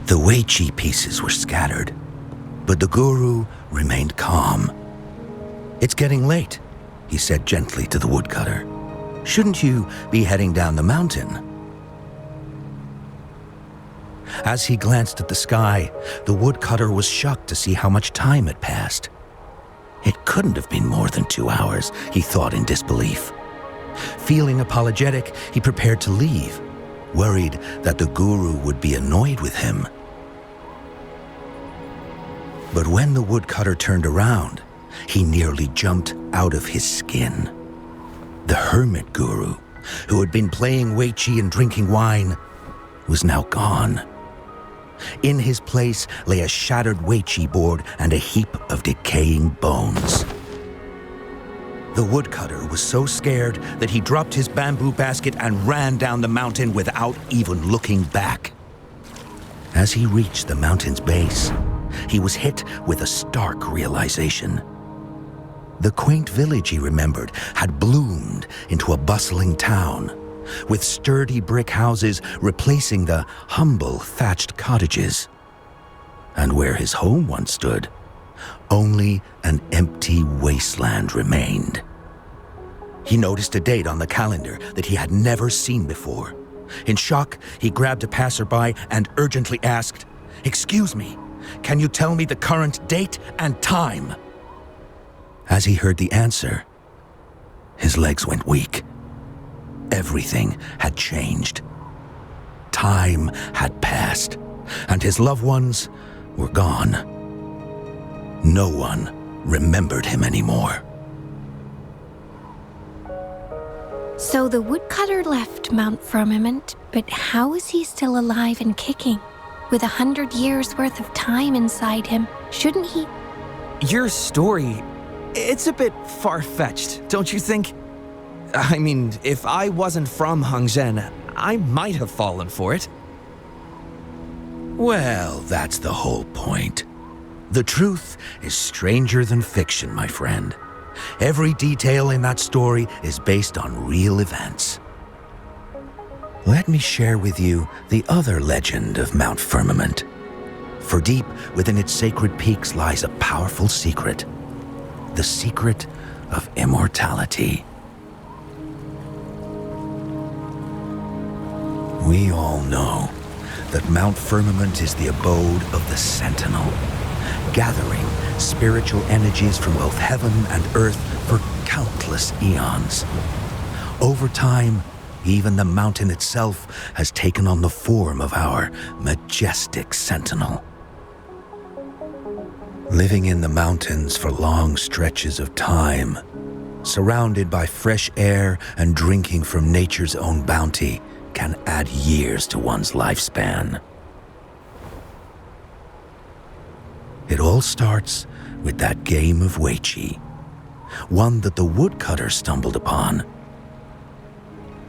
The Weiqi pieces were scattered, but the guru remained calm. "It's getting late," he said gently to the woodcutter. "Shouldn't you be heading down the mountain?" As he glanced at the sky, the woodcutter was shocked to see how much time had passed. It couldn't have been more than 2 hours, he thought in disbelief. Feeling apologetic, he prepared to leave, worried that the guru would be annoyed with him. But when the woodcutter turned around, he nearly jumped out of his skin. The hermit guru, who had been playing Weiqi and drinking wine, was now gone. In his place lay a shattered Weiqi board and a heap of decaying bones. The woodcutter was so scared that he dropped his bamboo basket and ran down the mountain without even looking back. As he reached the mountain's base, he was hit with a stark realization. The quaint village he remembered had bloomed into a bustling town, with sturdy brick houses replacing the humble thatched cottages. And where his home once stood, only an empty wasteland remained. He noticed a date on the calendar that he had never seen before. In shock, he grabbed a passerby and urgently asked, "Excuse me, can you tell me the current date and time?" As he heard the answer, his legs went weak. Everything had changed. Time had passed, and his loved ones were gone. No one remembered him anymore. So the woodcutter left Mount Firmament, but how is he still alive and kicking? With 100 years worth of time inside him, shouldn't he? Your story, it's a bit far-fetched, don't you think? I mean, if I wasn't from Hongzhen, I might have fallen for it. Well, that's the whole point. The truth is stranger than fiction, my friend. Every detail in that story is based on real events. Let me share with you the other legend of Mount Firmament. For deep within its sacred peaks lies a powerful secret. The secret of immortality. We all know that Mount Firmament is the abode of the Sentinel, gathering spiritual energies from both heaven and earth for countless eons. Over time, even the mountain itself has taken on the form of our majestic sentinel. Living in the mountains for long stretches of time, surrounded by fresh air and drinking from nature's own bounty, can add years to one's lifespan. It all starts with that game of Weiqi, one that the woodcutter stumbled upon.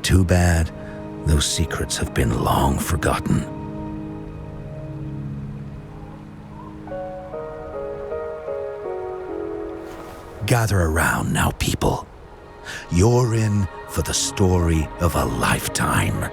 Too bad those secrets have been long forgotten. Gather around now, people. You're in for the story of a lifetime.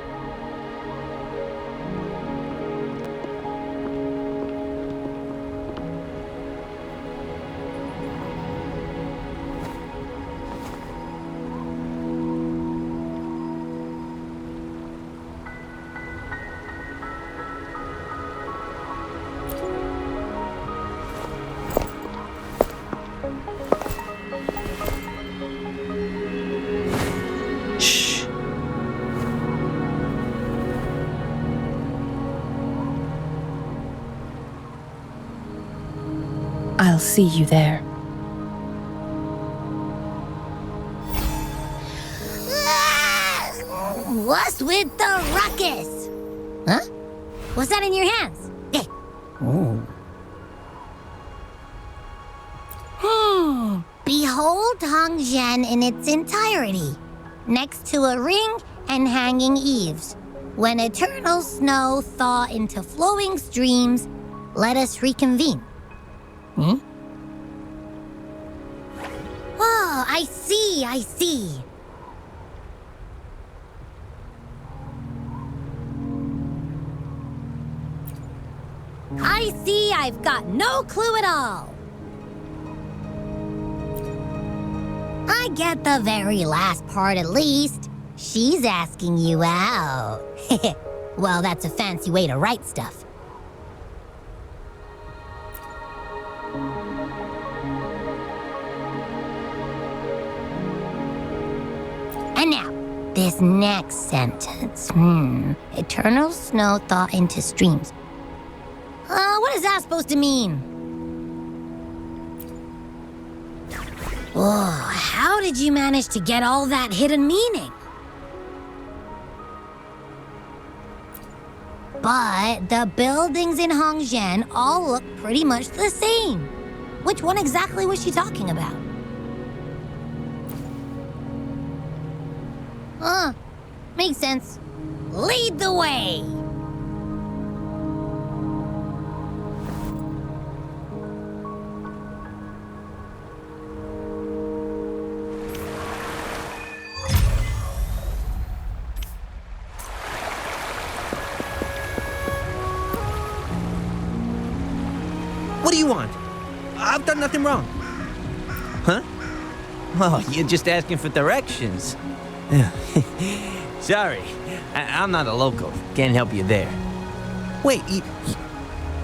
I'll see you there. What's with the ruckus? Huh? What's that in your hands? Behold Hongzhen in its entirety, next to a ring and hanging eaves. When eternal snow thaw into flowing streams, let us reconvene. I see. I see I've got no clue at all. I get the very last part at least. She's asking you out. Well, that's a fancy way to write stuff. And now, this next sentence. Eternal snow thaw into streams. What is that supposed to mean? Whoa, how did you manage to get all that hidden meaning? But the buildings in Hongzhen all look pretty much the same. Which one exactly was she talking about? Makes sense. Lead the way! What do you want? I've done nothing wrong. Huh? Oh, you're just asking for directions. Sorry, I'm not a local. Can't help you there. Wait,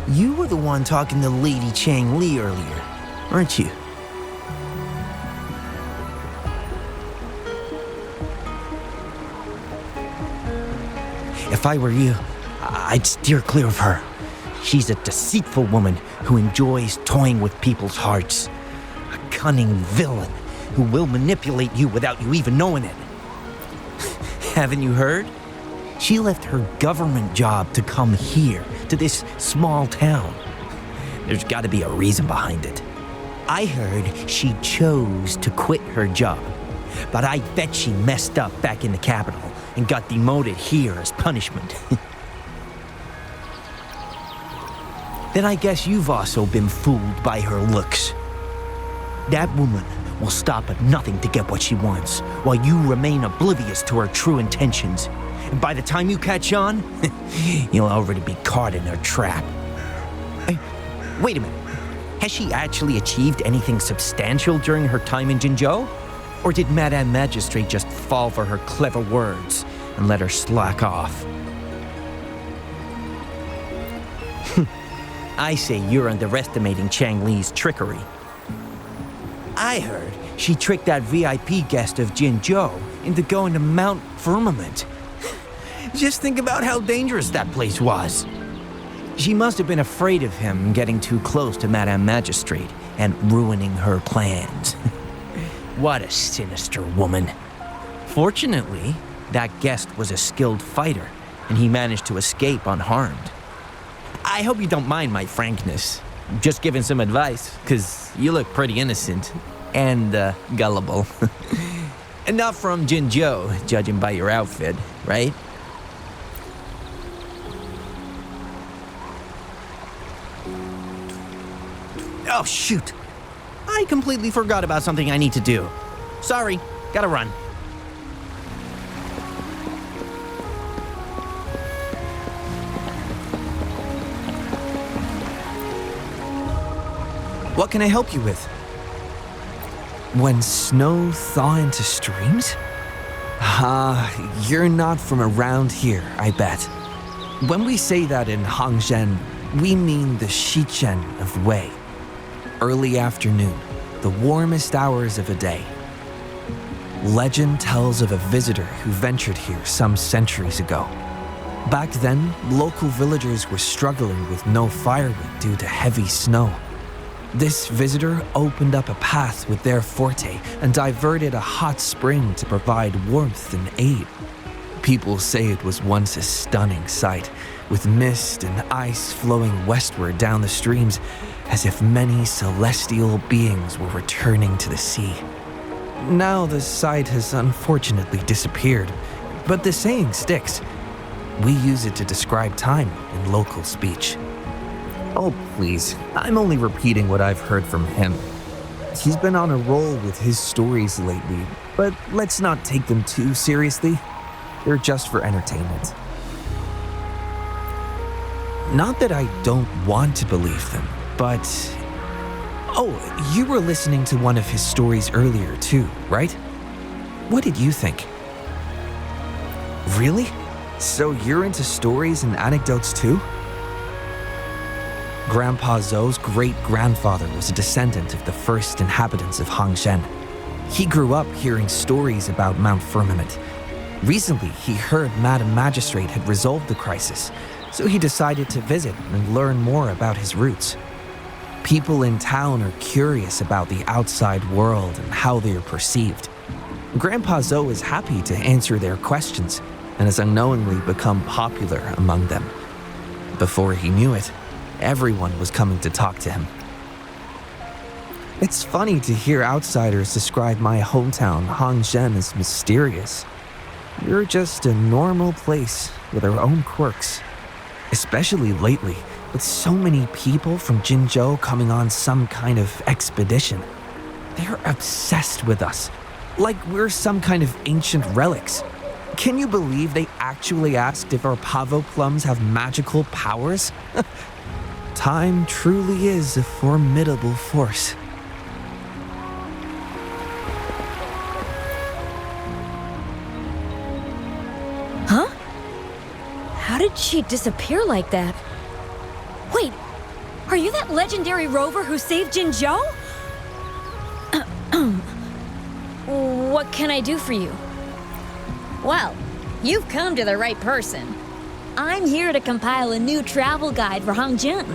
you were the one talking to Lady Changli earlier, weren't you? If I were you, I'd steer clear of her. She's a deceitful woman who enjoys toying with people's hearts. A cunning villain who will manipulate you without you even knowing it. Haven't you heard? She left her government job to come here, to this small town. There's got to be a reason behind it. I heard she chose to quit her job, but I bet she messed up back in the capital and got demoted here as punishment. Then I guess you've also been fooled by her looks. That woman will stop at nothing to get what she wants, while you remain oblivious to her true intentions. And by the time you catch on, you'll already be caught in her trap. Hey, wait a minute. Has she actually achieved anything substantial during her time in Jinzhou? Or did Madame Magistrate just fall for her clever words and let her slack off? I say you're underestimating Changli's trickery. I heard she tricked that VIP guest of Jinzhou into going to Mount Firmament. Just think about how dangerous that place was. She must have been afraid of him getting too close to Madame Magistrate and ruining her plans. What a sinister woman. Fortunately, that guest was a skilled fighter, and he managed to escape unharmed. I hope you don't mind my frankness. Just giving some advice, because you look pretty innocent and gullible. And not from Jinzhou, judging by your outfit, right? Oh, shoot. I completely forgot about something I need to do. Sorry, gotta run. What can I help you with? When snow thaw into streams? You're not from around here, I bet. When we say that in Hongzhen, we mean the Shichen of Wei. Early afternoon, the warmest hours of a day. Legend tells of a visitor who ventured here some centuries ago. Back then, local villagers were struggling with no firewood due to heavy snow. This visitor opened up a path with their forte and diverted a hot spring to provide warmth and aid. People say it was once a stunning sight, with mist and ice flowing westward down the streams, as if many celestial beings were returning to the sea. Now the sight has unfortunately disappeared, but the saying sticks. We use it to describe time in local speech. Oh, please. I'm only repeating what I've heard from him. He's been on a roll with his stories lately, but let's not take them too seriously. They're just for entertainment. Not that I don't want to believe them, but... Oh, you were listening to one of his stories earlier too, right? What did you think? Really? So you're into stories and anecdotes too? Grandpa Zhou's great-grandfather was a descendant of the first inhabitants of Hangzhen. He grew up hearing stories about Mount Firmament. Recently, he heard Madam Magistrate had resolved the crisis, so he decided to visit and learn more about his roots. People in town are curious about the outside world and how they are perceived. Grandpa Zhou is happy to answer their questions and has unknowingly become popular among them. Before he knew it, everyone was coming to talk to him. It's funny to hear outsiders describe my hometown, Hangzhen, as mysterious. We're just a normal place with our own quirks. Especially lately, with so many people from Jinzhou coming on some kind of expedition. They're obsessed with us, like we're some kind of ancient relics. Can you believe they actually asked if our pavo plums have magical powers? Time truly is a formidable force. Huh? How did she disappear like that? Wait, are you that legendary rover who saved Jinzhou? What can I do for you? Well, you've come to the right person. I'm here to compile a new travel guide for Hangzhen.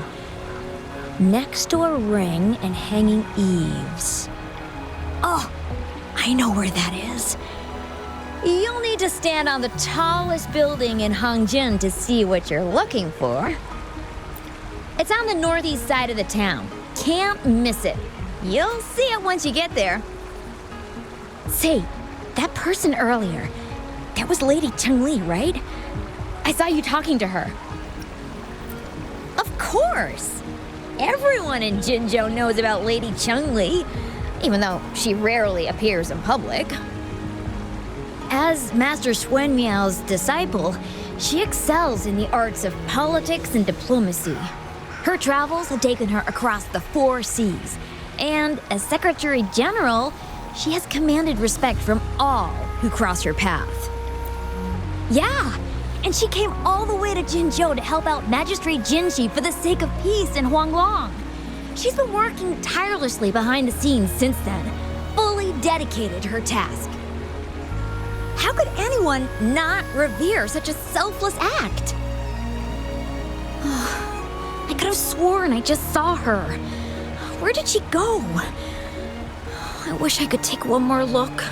Next to a ring and hanging eaves. Oh, I know where that is. You'll need to stand on the tallest building in Hangzhen to see what you're looking for. It's on the northeast side of the town. Can't miss it. You'll see it once you get there. Say, that person earlier, that was Lady Changli, right? I saw you talking to her. Of course! Everyone in Jinzhou knows about Lady Changli, even though she rarely appears in public. As Master Xuan Miao's disciple, she excels in the arts of politics and diplomacy. Her travels have taken her across the 4 seas, and as Secretary General, she has commanded respect from all who cross her path. Yeah, and she came all the way to Jinzhou to help out Magistrate Jinxi for the sake of peace in Huanglong. She's been working tirelessly behind the scenes since then, fully dedicated to her task. How could anyone not revere such a selfless act? I could have sworn I just saw her. Where did she go? I wish I could take one more look.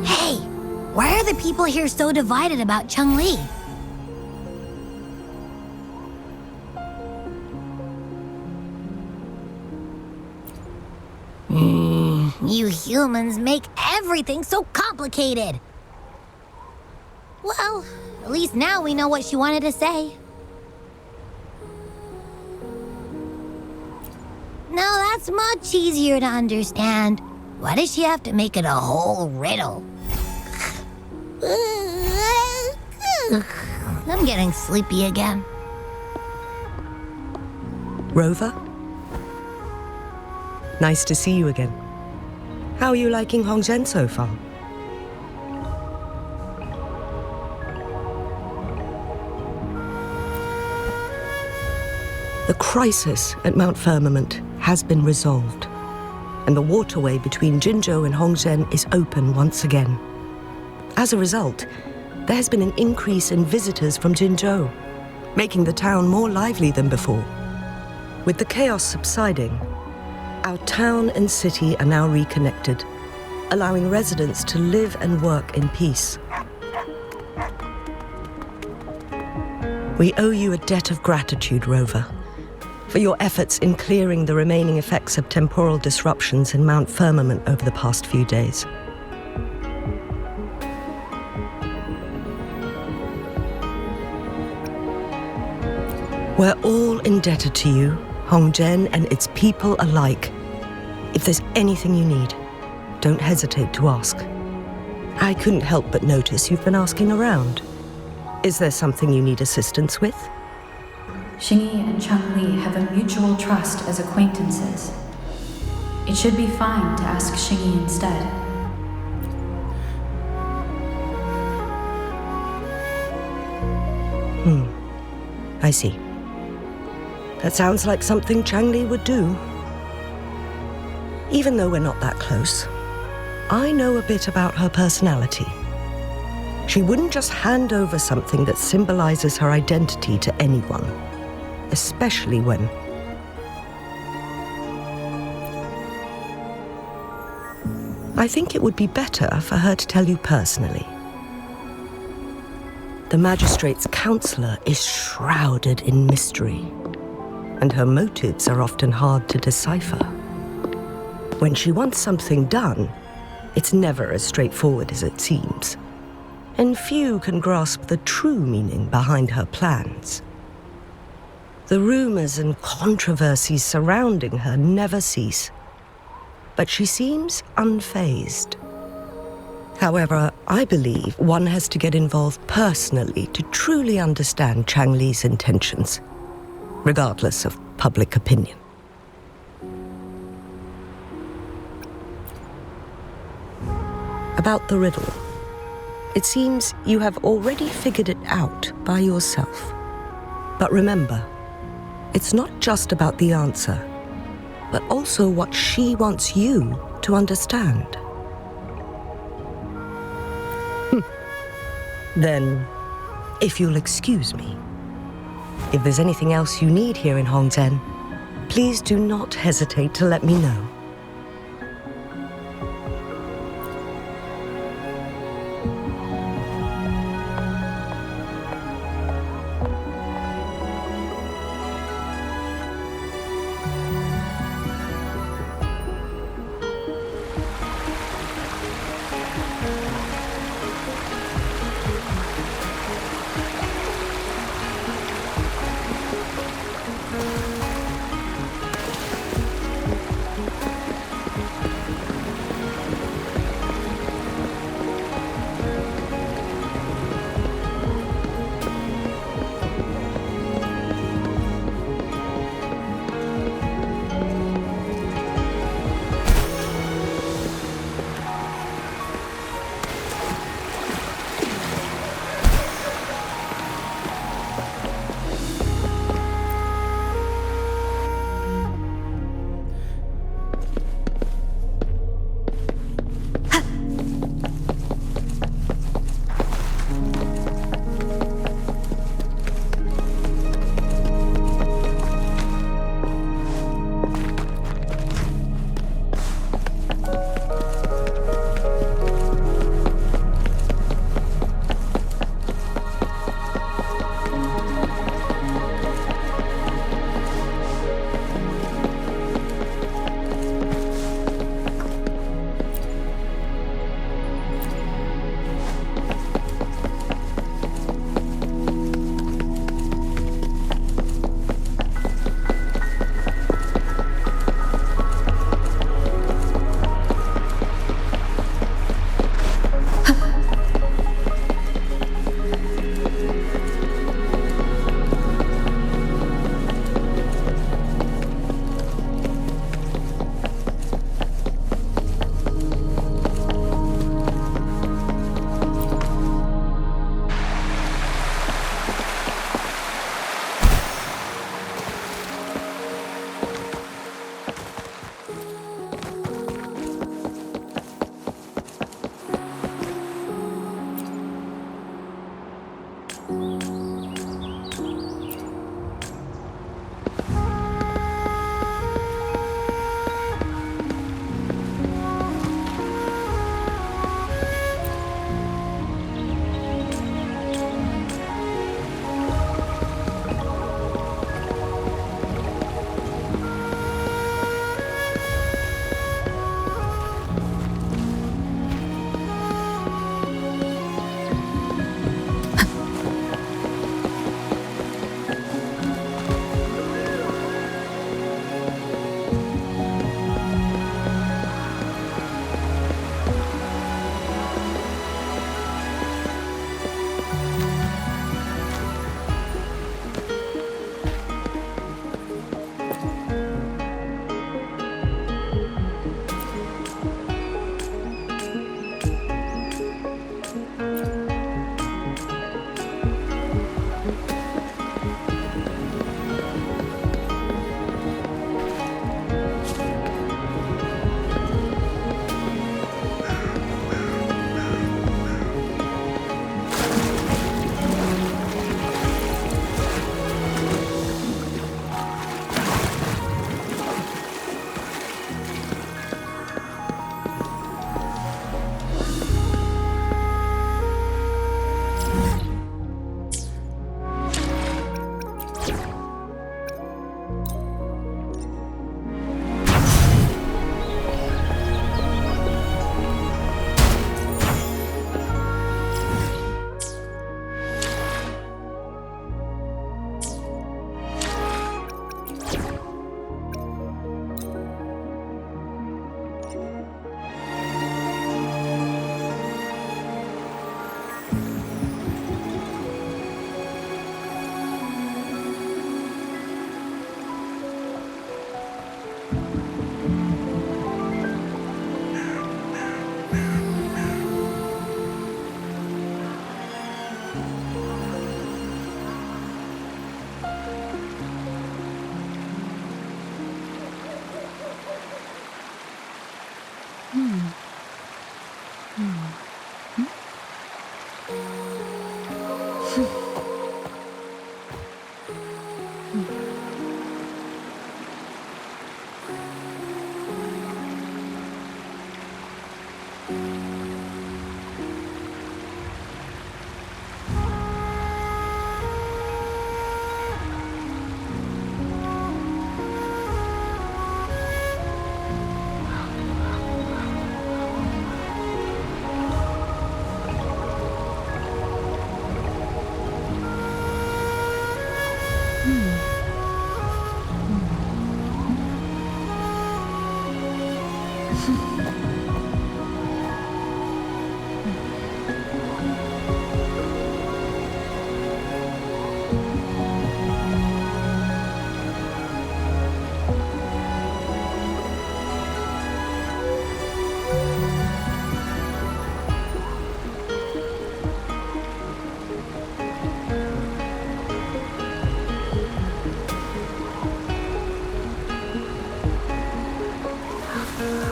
Hey, why are the people here so divided about Changli? You humans make everything so complicated. Well, at least now we know what she wanted to say. No, that's much easier to understand. Why does she have to make it a whole riddle? I'm getting sleepy again. Rover? Nice to see you again. How are you liking Hangzhen so far? The crisis at Mount Firmament has been resolved, and the waterway between Jinzhou and Hangzhen is open once again. As a result, there has been an increase in visitors from Jinzhou, making the town more lively than before. With the chaos subsiding, our town and city are now reconnected, allowing residents to live and work in peace. We owe you a debt of gratitude, Rover. for your efforts in clearing the remaining effects of temporal disruptions in Mount Firmament over the past few days. We're all indebted to you, Hongzhen and its people alike. If there's anything you need, don't hesitate to ask. I couldn't help but notice you've been asking around. Is there something you need assistance with? Xingyi and Changli have a mutual trust as acquaintances. It should be fine to ask Xingyi instead. I see. That sounds like something Changli would do. Even though we're not that close, I know a bit about her personality. She wouldn't just hand over something that symbolizes her identity to anyone, especially when... I think it would be better for her to tell you personally. The magistrate's counselor is shrouded in mystery, and her motives are often hard to decipher. When she wants something done, it's never as straightforward as it seems, and few can grasp the true meaning behind her plans. The rumors and controversies surrounding her never cease, but she seems unfazed. However, I believe one has to get involved personally to truly understand Changli's intentions, regardless of public opinion. About the riddle, it seems you have already figured it out by yourself. But remember, it's not just about the answer, but also what she wants you to understand. Then, if you'll excuse me, if there's anything else you need here in Hongzhen, please do not hesitate to let me know.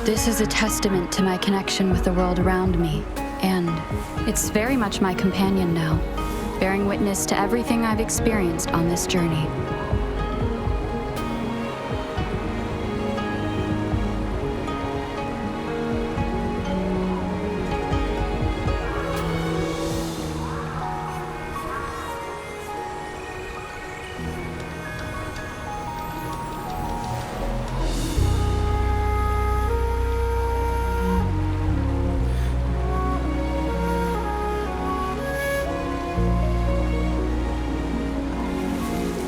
This is a testament to my connection with the world around me, and it's very much my companion now, bearing witness to everything I've experienced on this journey.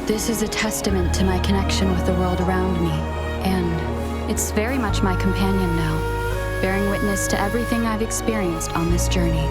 This is a testament to my connection with the world around me, and it's very much my companion now, bearing witness to everything I've experienced on this journey.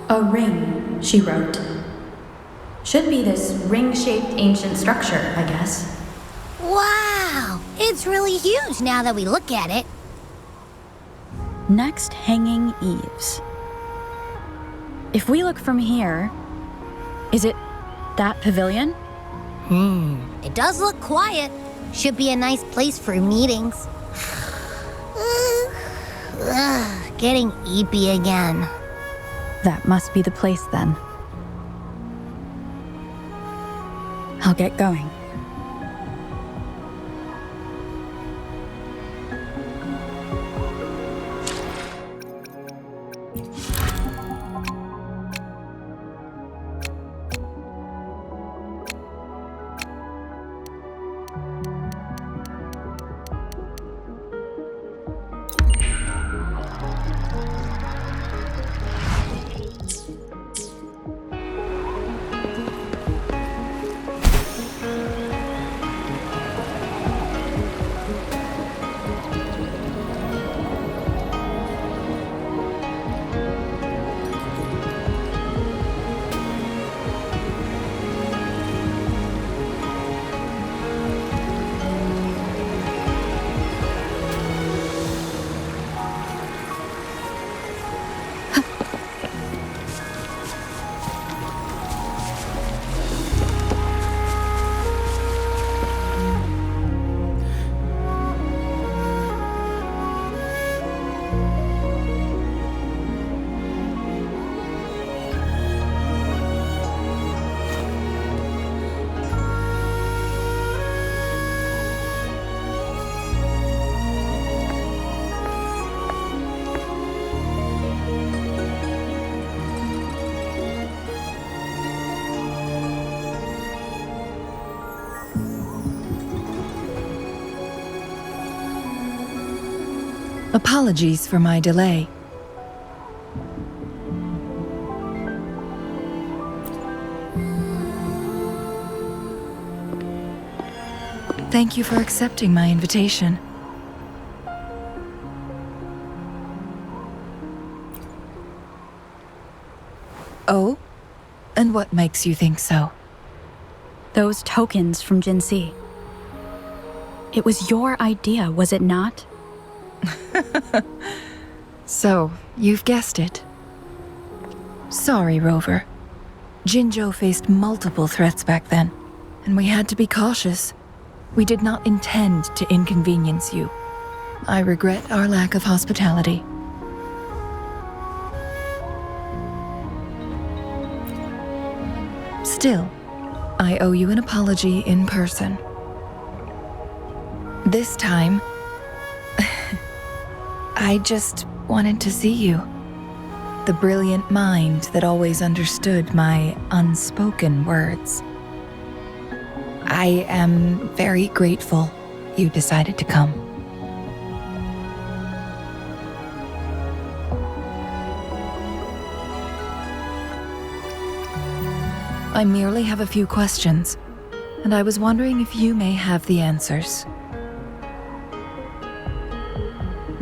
A ring, she wrote. Should be this ring-shaped ancient structure, I guess. Wow! It's really huge now that we look at it. Next hanging eaves. If we look from here, is it that pavilion? It does look quiet. Should be a nice place for meetings. Getting eepy again. That must be the place then. I'll get going. Apologies for my delay. Thank you for accepting my invitation. Oh? And what makes you think so? Those tokens from Jinxi. It was your idea, was it not? So, you've guessed it. Sorry, Rover. Jinzhou faced multiple threats back then, and we had to be cautious. We did not intend to inconvenience you. I regret our lack of hospitality. Still, I owe you an apology in person. This time, I just wanted to see you. The brilliant mind that always understood my unspoken words. I am very grateful you decided to come. I merely have a few questions, and I was wondering if you may have the answers.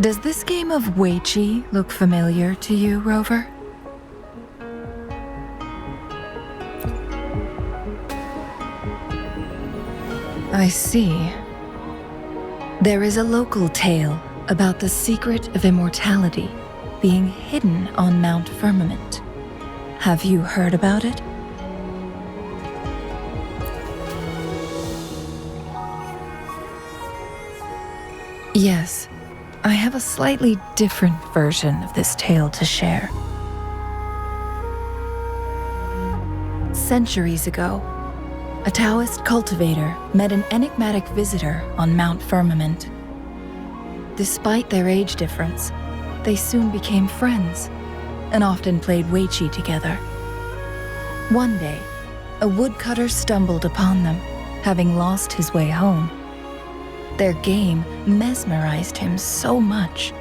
Does this game of Weiqi look familiar to you, Rover? I see. There is a local tale about the secret of immortality being hidden on Mount Firmament. Have you heard about it? Yes. I have a slightly different version of this tale to share. Centuries ago, a Taoist cultivator met an enigmatic visitor on Mount Firmament. Despite their age difference, they soon became friends and often played Weiqi together. One day, a woodcutter stumbled upon them, having lost his way home. Their game mesmerized him so much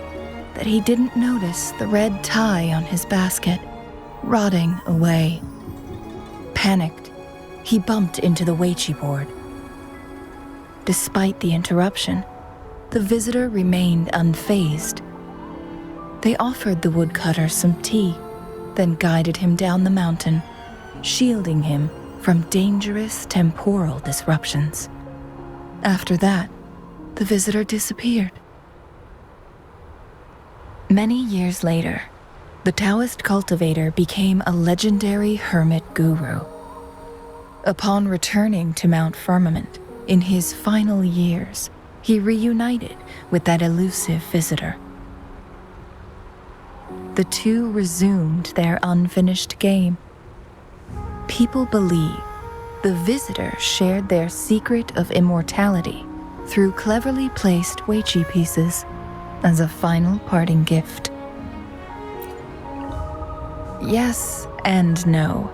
that he didn't notice the red tie on his basket, rotting away. Panicked, he bumped into the Weiqi board. Despite the interruption, the visitor remained unfazed. They offered the woodcutter some tea, then guided him down the mountain, shielding him from dangerous temporal disruptions. After that, the visitor disappeared. Many years later, the Taoist cultivator became a legendary hermit guru. Upon returning to Mount Firmament in his final years, he reunited with that elusive visitor. The two resumed their unfinished game. People believe the visitor shared their secret of immortality through cleverly placed Weiqi pieces as a final parting gift. Yes and no.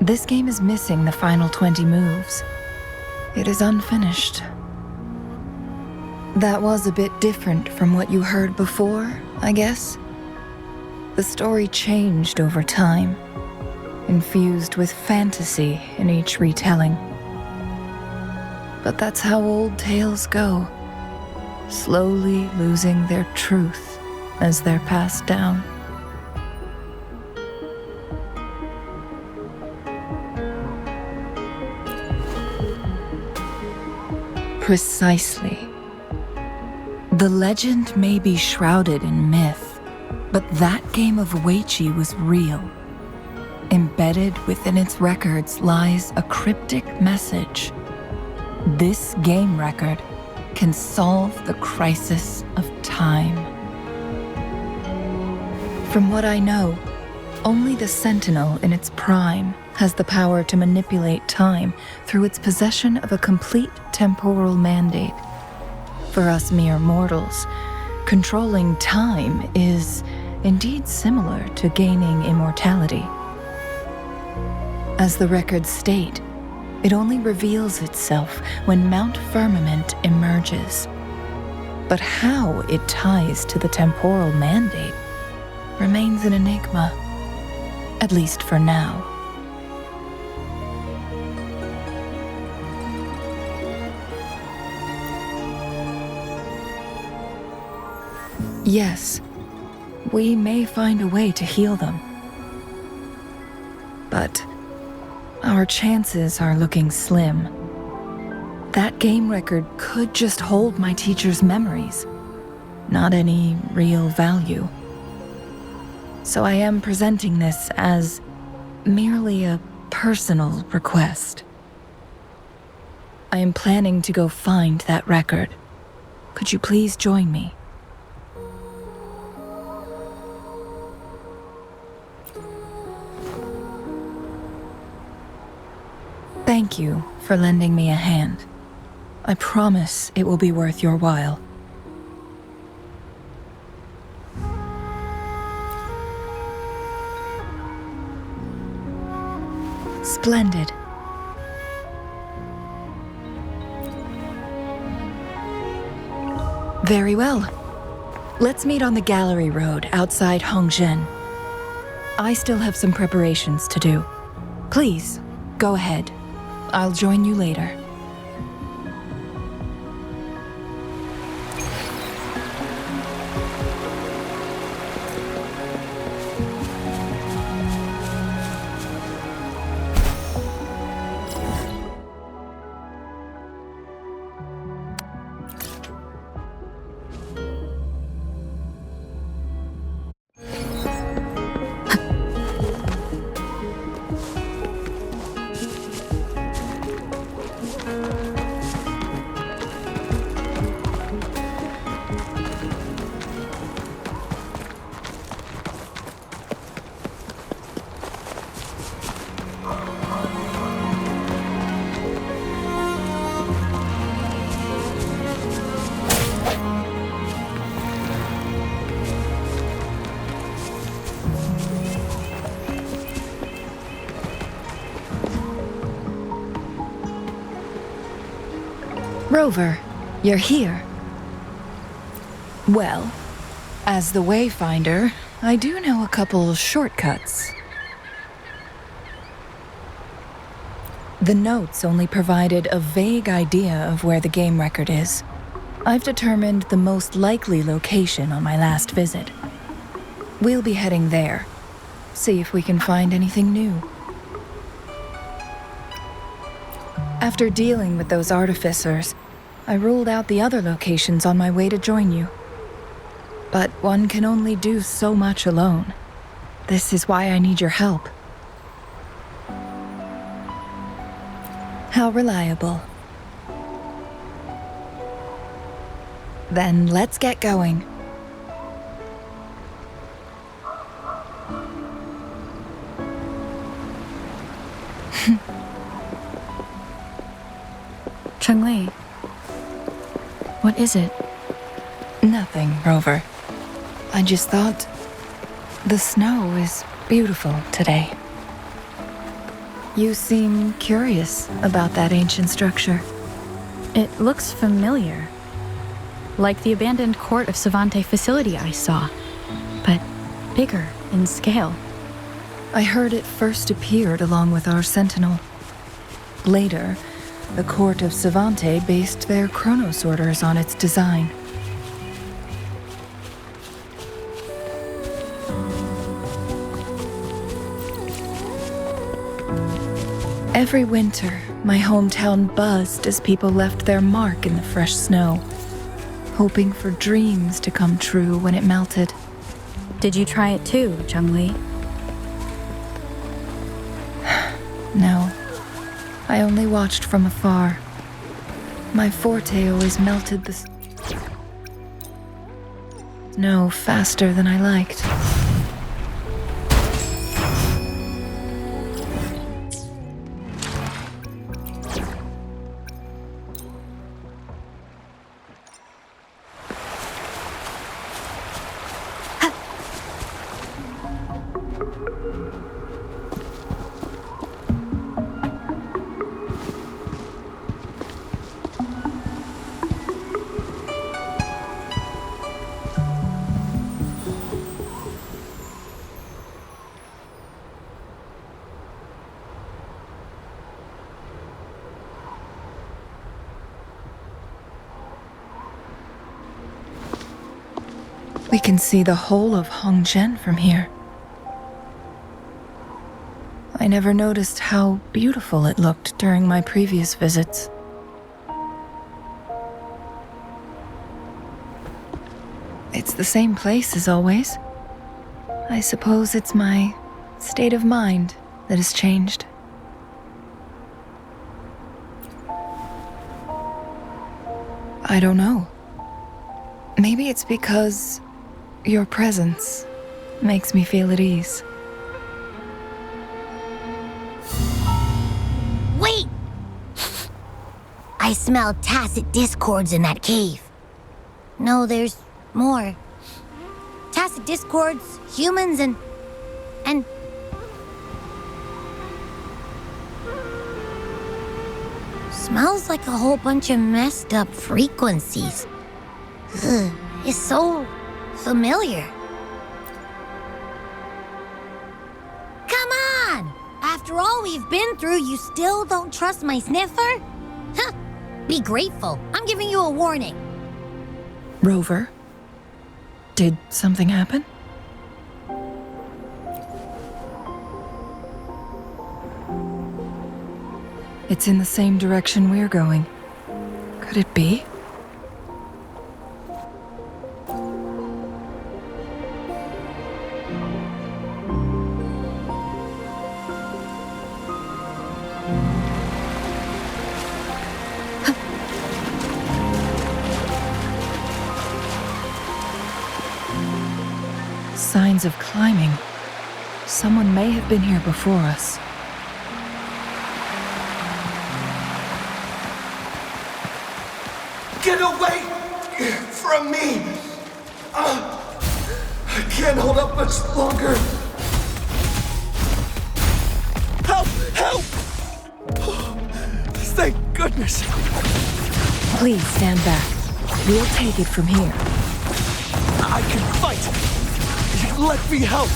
This game is missing the final 20 moves. It is unfinished. That was a bit different from what you heard before, I guess. The story changed over time, infused with fantasy in each retelling. But that's how old tales go, slowly losing their truth as they're passed down. Precisely. The legend may be shrouded in myth, but that game of Weiqi was real. Embedded within its records lies a cryptic message. This game record can solve the crisis of time. From what I know, only the Sentinel in its prime has the power to manipulate time through its possession of a complete temporal mandate. For us mere mortals, controlling time is indeed similar to gaining immortality. As the records state, it only reveals itself when Mount Firmament emerges. But how it ties to the temporal mandate remains an enigma, at least for now. Yes, we may find a way to heal them. But our chances are looking slim. That game record could just hold my teacher's memories, not any real value. So I am presenting this as merely a personal request. I am planning to go find that record. Could you please join me? Thank you for lending me a hand. I promise it will be worth your while. Splendid. Very well. Let's meet on the gallery road outside Hongzhen. I still have some preparations to do. Please, go ahead. I'll join you later. Rover, you're here. Well, as the Wayfinder, I do know a couple shortcuts. The notes only provided a vague idea of where the game record is. I've determined the most likely location on my last visit. We'll be heading there. See if we can find anything new. After dealing with those artificers, I ruled out the other locations on my way to join you. But one can only do so much alone. This is why I need your help. How reliable. Then let's get going. Changli, what is it? Nothing, Rover. I just thought the snow is beautiful today. You seem curious about that ancient structure. It looks familiar. Like the abandoned court of Savante facility I saw, but bigger in scale. I heard it first appeared along with our Sentinel. Later, the court of Savante based their Chronos orders on its design. Every winter, my hometown buzzed as people left their mark in the fresh snow, hoping for dreams to come true when it melted. Did you try it too, Changli? No, I only watched from afar. My forte always melted the snow faster than I liked. We can see the whole of Hongzhen from here. I never noticed how beautiful it looked during my previous visits. It's the same place as always. I suppose it's my state of mind that has changed. I don't know. Maybe it's because your presence makes me feel at ease. Wait! I smell tacit discords in that cave. No, there's more. Tacit discords, humans, and... Smells like a whole bunch of messed up frequencies. Ugh, it's so familiar. Come on! After all we've been through, you still don't trust my sniffer? Huh. Be grateful. I'm giving you a warning. Rover, did something happen? It's in the same direction we're going. Could it be? Signs of climbing. Someone may have been here before us. Get away from me! I can't hold up much longer. Help! Help! Thank goodness. Please stand back. We'll take it from here. I can fight. Let me help.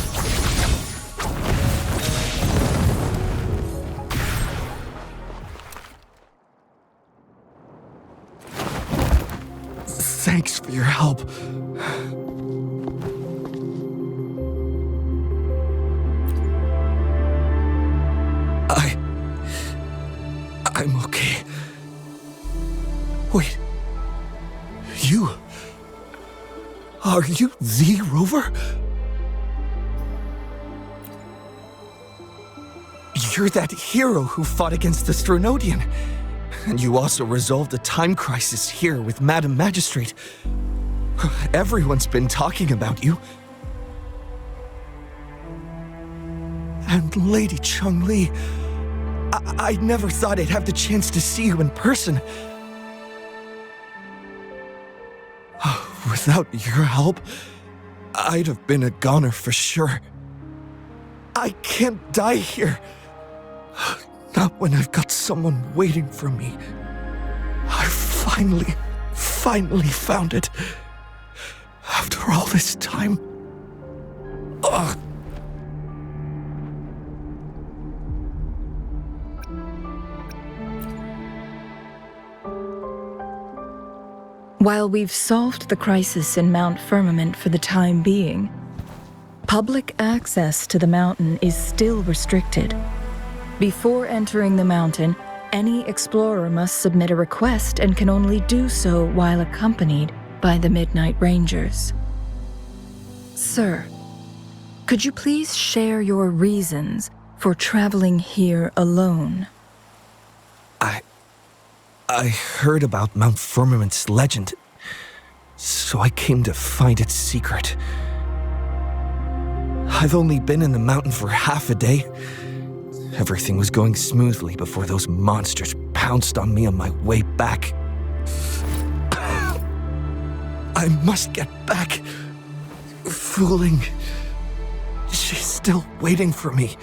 Thanks for your help. I'm okay. Wait. You? Are you the Rover? You're that hero who fought against the Stronodian. And you also resolved a time crisis here with Madam Magistrate. Everyone's been talking about you. And Lady Changli, I never thought I'd have the chance to see you in person. Without your help, I'd have been a goner for sure. I can't die here. Not when I've got someone waiting for me. I finally found it. After all this time. Ugh. While we've solved the crisis in Mount Firmament for the time being, public access to the mountain is still restricted. Before entering the mountain, any explorer must submit a request and can only do so while accompanied by the Midnight Rangers. Sir, could you please share your reasons for traveling here alone? I heard about Mount Firmament's legend, so I came to find its secret. I've only been in the mountain for half a day. Everything was going smoothly before those monsters pounced on me on my way back. I must get back. Fooling. She's still waiting for me.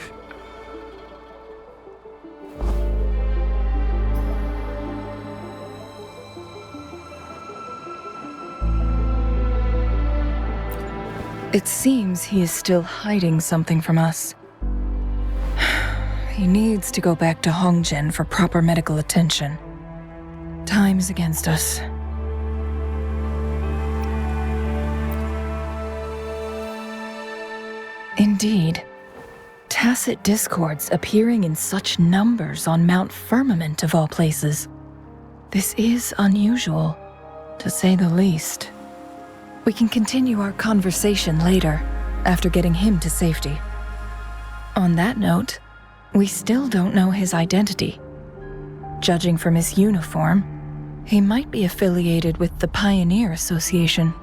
It seems he is still hiding something from us. He needs to go back to Hongzhen for proper medical attention. Time's against us. Indeed. Tacit discords appearing in such numbers on Mount Firmament of all places. This is unusual, to say the least. We can continue our conversation later, after getting him to safety. On that note, we still don't know his identity. Judging from his uniform, he might be affiliated with the Pioneer Association.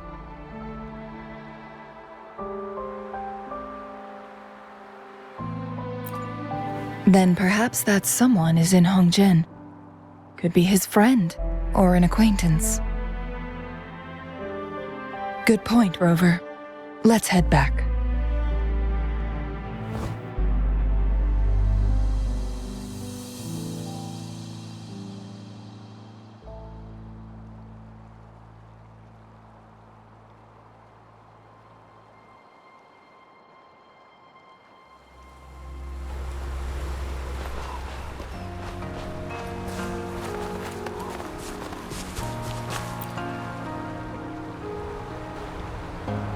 Then perhaps that someone is in Hongzhen. Could be his friend, or an acquaintance. Good point, Rover. Let's head back.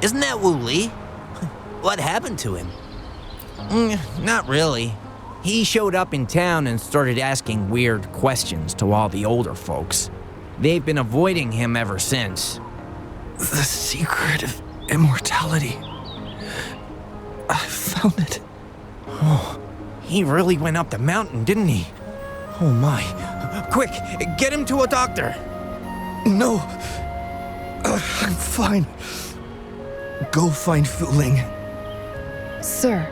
Isn't that Wu Li? What happened to him? Not really. He showed up in town and started asking weird questions to all the older folks. They've been avoiding him ever since. The secret of immortality. I found it. Oh, he really went up the mountain, didn't he? Oh my. Quick, get him to a doctor. No. I'm fine. Go find Wuthering. Sir,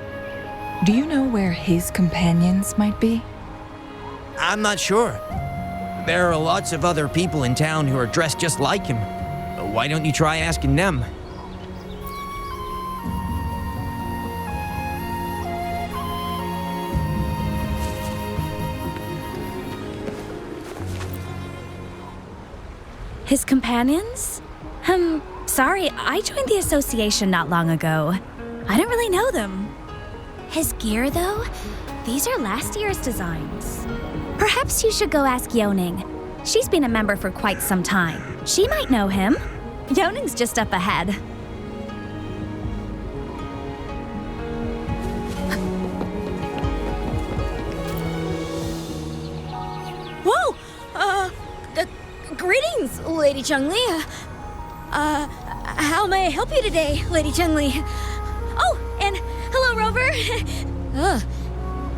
do you know where his companions might be? I'm not sure. There are lots of other people in town who are dressed just like him. Why don't you try asking them? His companions? Sorry, I joined the association not long ago. I don't really know them. His gear, though? These are last year's designs. Perhaps you should go ask Yoning. She's been a member for quite some time. She might know him. Yoning's just up ahead. Whoa! Greetings, Lady Changli. How may I help you today, Lady Changli? Oh, and hello, Rover.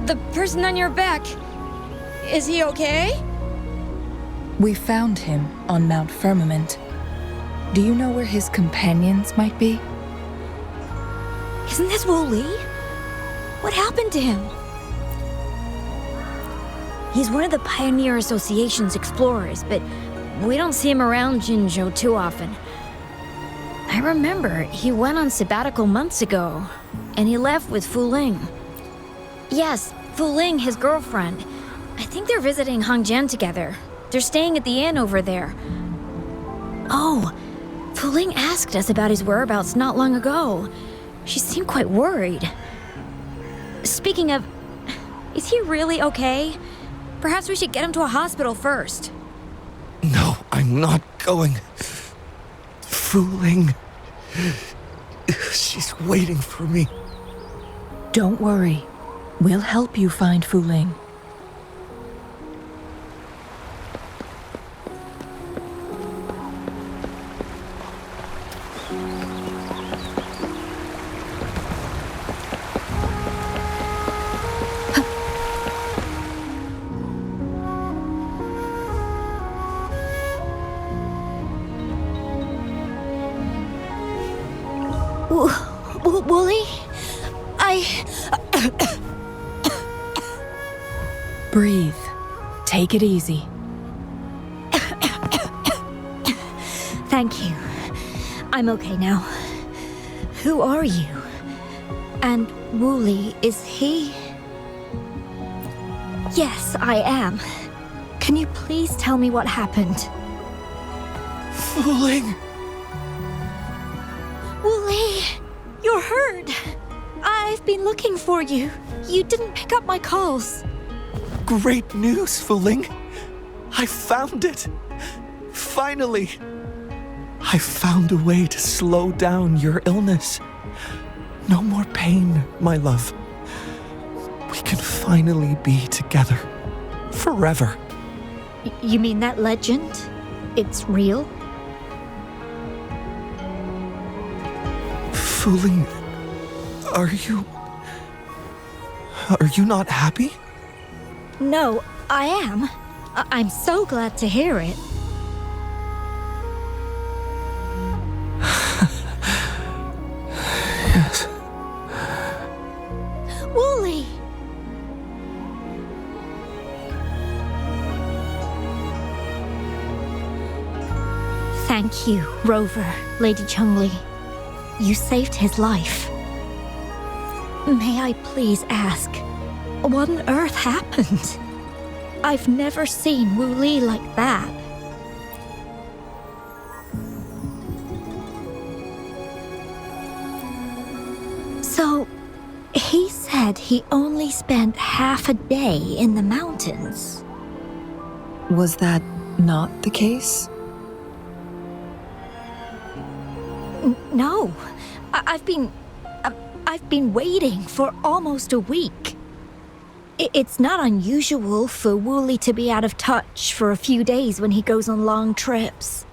The person on your back. Is he okay? We found him on Mount Firmament. Do you know where his companions might be? Isn't this Wu Li? What happened to him? He's one of the Pioneer Association's explorers, but we don't see him around Jinzhou too often. I remember he went on sabbatical months ago, and he left with Fu Ling. Yes, Fu Ling, his girlfriend. I think they're visiting Hangzhen together. They're staying at the inn over there. Oh, Fu Ling asked us about his whereabouts not long ago. She seemed quite worried. Speaking of, is he really okay? Perhaps we should get him to a hospital first. No, I'm not going. Fu Ling. She's waiting for me. Don't worry. We'll help you find Fu Ling. Wooly? Breathe. Take it easy. Thank you. I'm okay now. Who are you? And Wooly, is he? Yes, I am. Can you please tell me what happened? Fu Ling! Wooly, you're hurt. I've been looking for you. You didn't pick up my calls. Great news, Fu Ling! I found it! Finally! I found a way to slow down your illness. No more pain, my love. We can finally be together. Forever. You mean that legend? It's real? Fu Ling, are you not happy? No, I am. I'm so glad to hear it. Yes. Wooly! Thank you, Rover, Lady Changli. You saved his life. May I please ask, what on earth happened? I've never seen Wu Li like that. So, he said he only spent half a day in the mountains. Was that not the case? No, I've been waiting for almost a week. It's not unusual for Wooly to be out of touch for a few days when he goes on long trips.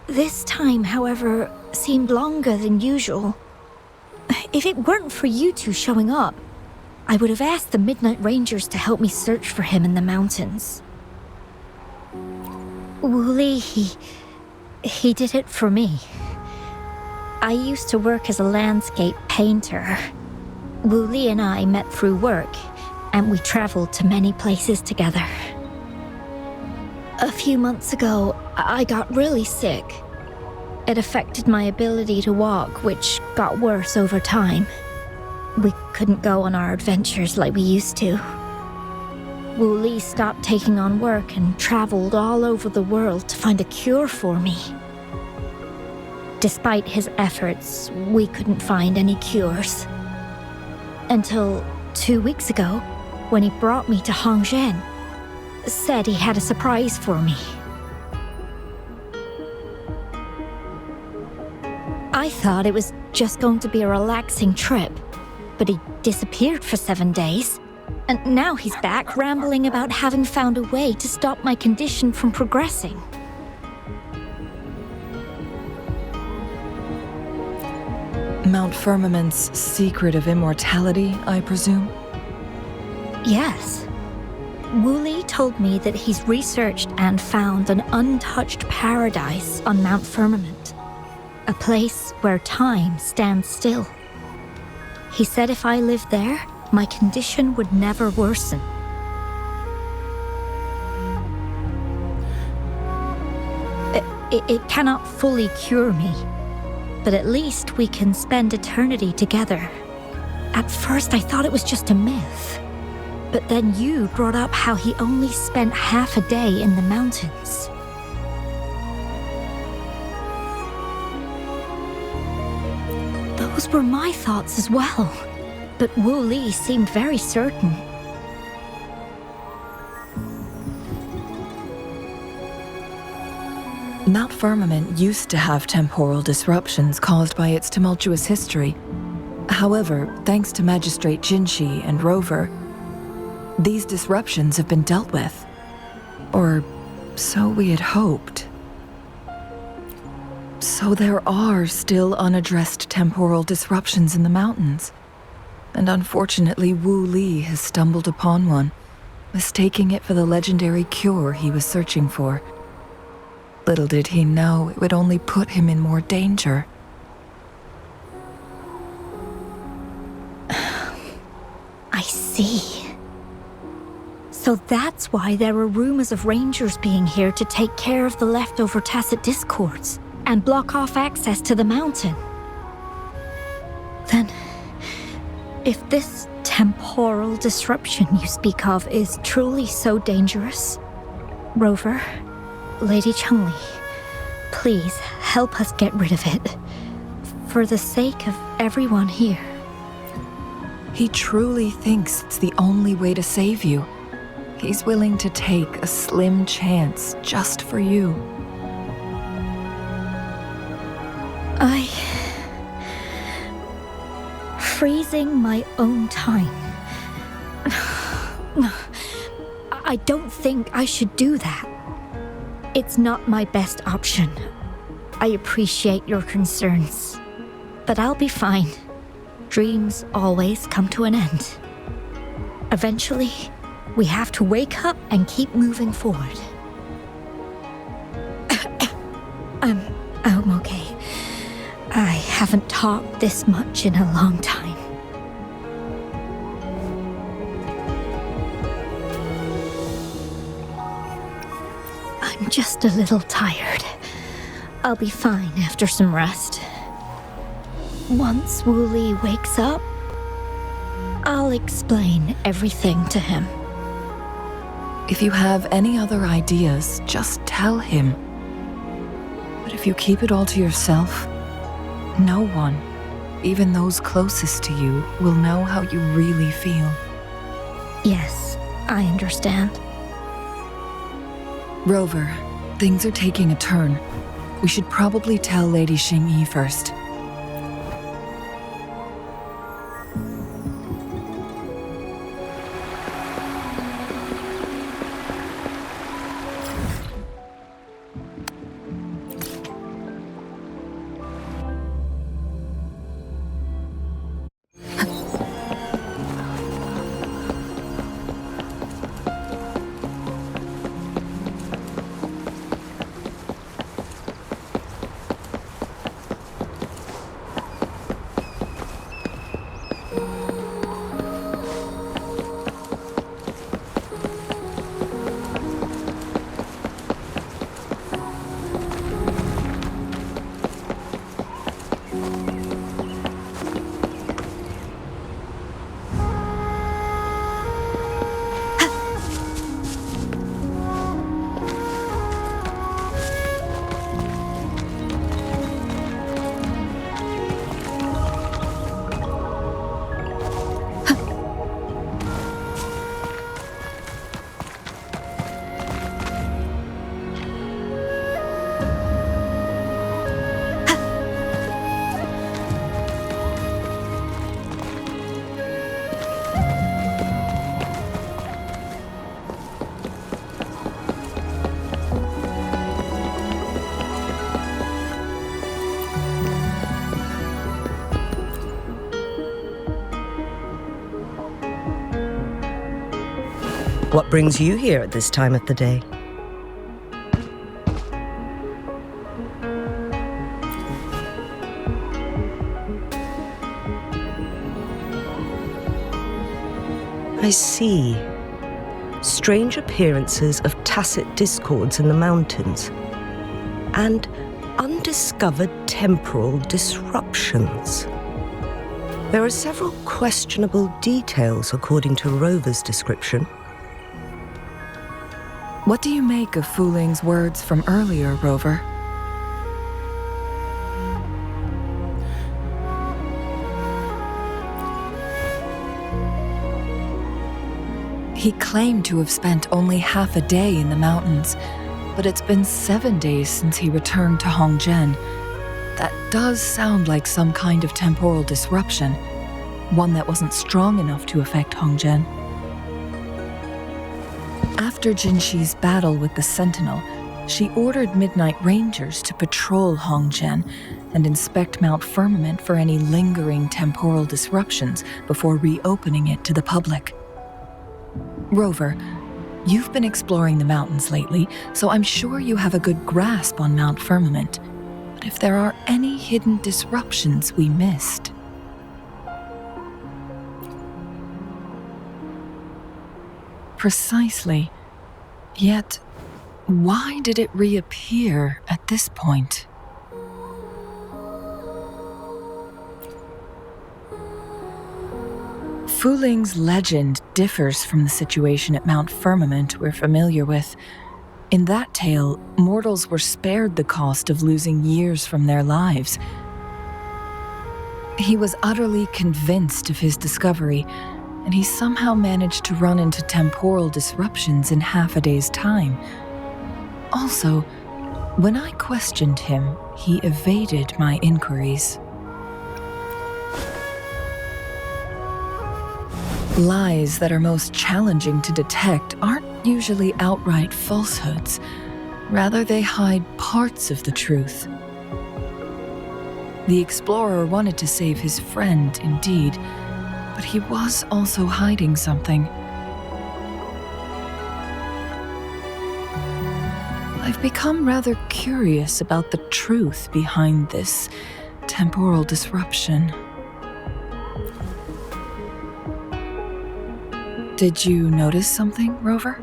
This time, however, seemed longer than usual. If it weren't for you two showing up, I would have asked the Midnight Rangers to help me search for him in the mountains. Wooly, he did it for me. I used to work as a landscape painter. Wooly and I met through work, and we traveled to many places together. A few months ago, I got really sick. It affected my ability to walk, which got worse over time. We couldn't go on our adventures like we used to. Wooly stopped taking on work and traveled all over the world to find a cure for me. Despite his efforts, we couldn't find any cures. Until 2 weeks ago, when he brought me to Hangzhen, said he had a surprise for me. I thought it was just going to be a relaxing trip, but he disappeared for 7 days. And now he's back rambling about having found a way to stop my condition from progressing. Mount Firmament's secret of immortality, I presume? Yes. Wooly told me that he's researched and found an untouched paradise on Mount Firmament, a place where time stands still. He said if I lived there, my condition would never worsen. It cannot fully cure me, but at least we can spend eternity together. At first, I thought it was just a myth. But then you brought up how he only spent half a day in the mountains. Those were my thoughts as well. But Wu Li seemed very certain. Mount Firmament used to have temporal disruptions caused by its tumultuous history. However, thanks to Magistrate Jinshi and Rover, these disruptions have been dealt with. Or so we had hoped. So there are still unaddressed temporal disruptions in the mountains. And unfortunately, Wu Li has stumbled upon one, mistaking it for the legendary cure he was searching for. Little did he know it would only put him in more danger. I see. So that's why there were rumors of rangers being here to take care of the leftover tacit discords and block off access to the mountain. Then, if this temporal disruption you speak of is truly so dangerous, Rover, Lady Changli, please help us get rid of it, for the sake of everyone here. He truly thinks it's the only way to save you. He's willing to take a slim chance just for you. Freezing my own time. I don't think I should do that. It's not my best option. I appreciate your concerns, but I'll be fine. Dreams always come to an end. Eventually, we have to wake up and keep moving forward. I'm okay. I haven't talked this much in a long time. I'm just a little tired. I'll be fine after some rest. Once Wu Li wakes up, I'll explain everything to him. If you have any other ideas, just tell him. But if you keep it all to yourself, no one, even those closest to you, will know how you really feel. Yes, I understand. Rover, things are taking a turn. We should probably tell Lady Xingyi first. What brings you here at this time of the day? I see. Strange appearances of tacit discords in the mountains. And undiscovered temporal disruptions. There are several questionable details according to Rover's description. What do you make of Fuling's words from earlier, Rover? He claimed to have spent only half a day in the mountains, but it's been 7 days since he returned to Hongzhen. That does sound like some kind of temporal disruption, one that wasn't strong enough to affect Hongzhen. After Jinxi's battle with the Sentinel, she ordered Midnight Rangers to patrol Hongzhen and inspect Mount Firmament for any lingering temporal disruptions before reopening it to the public. Rover, you've been exploring the mountains lately, so I'm sure you have a good grasp on Mount Firmament. But if there are any hidden disruptions we missed... Precisely. Yet, why did it reappear at this point? Fuling's legend differs from the situation at Mount Firmament we're familiar with. In that tale, mortals were spared the cost of losing years from their lives. He was utterly convinced of his discovery, and he somehow managed to run into temporal disruptions in half a day's time. Also, when I questioned him, he evaded my inquiries. Lies that are most challenging to detect aren't usually outright falsehoods. Rather, they hide parts of the truth. The explorer wanted to save his friend, indeed, but he was also hiding something. I've become rather curious about the truth behind this temporal disruption. Did you notice something, Rover?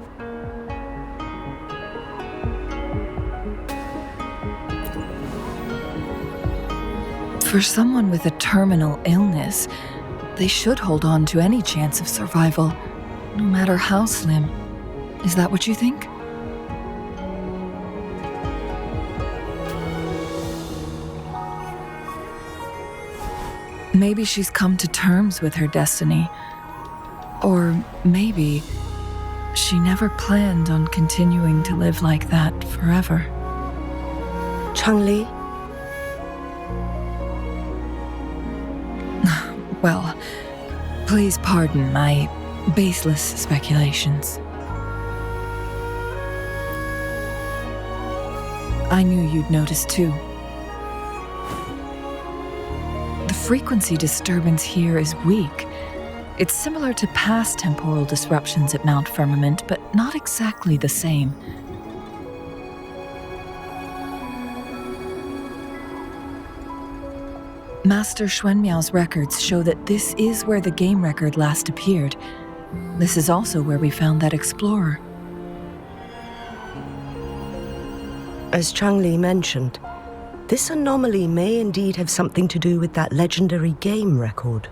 For someone with a terminal illness, they should hold on to any chance of survival, no matter how slim. Is that what you think? Maybe she's come to terms with her destiny. Or maybe she never planned on continuing to live like that forever. Changli? Well, please pardon my baseless speculations. I knew you'd notice too. The frequency disturbance here is weak. It's similar to past temporal disruptions at Mount Firmament, but not exactly the same. Master Xuanmiao's records show that this is where the game record last appeared. This is also where we found that explorer. As Changli mentioned, this anomaly may indeed have something to do with that legendary game record.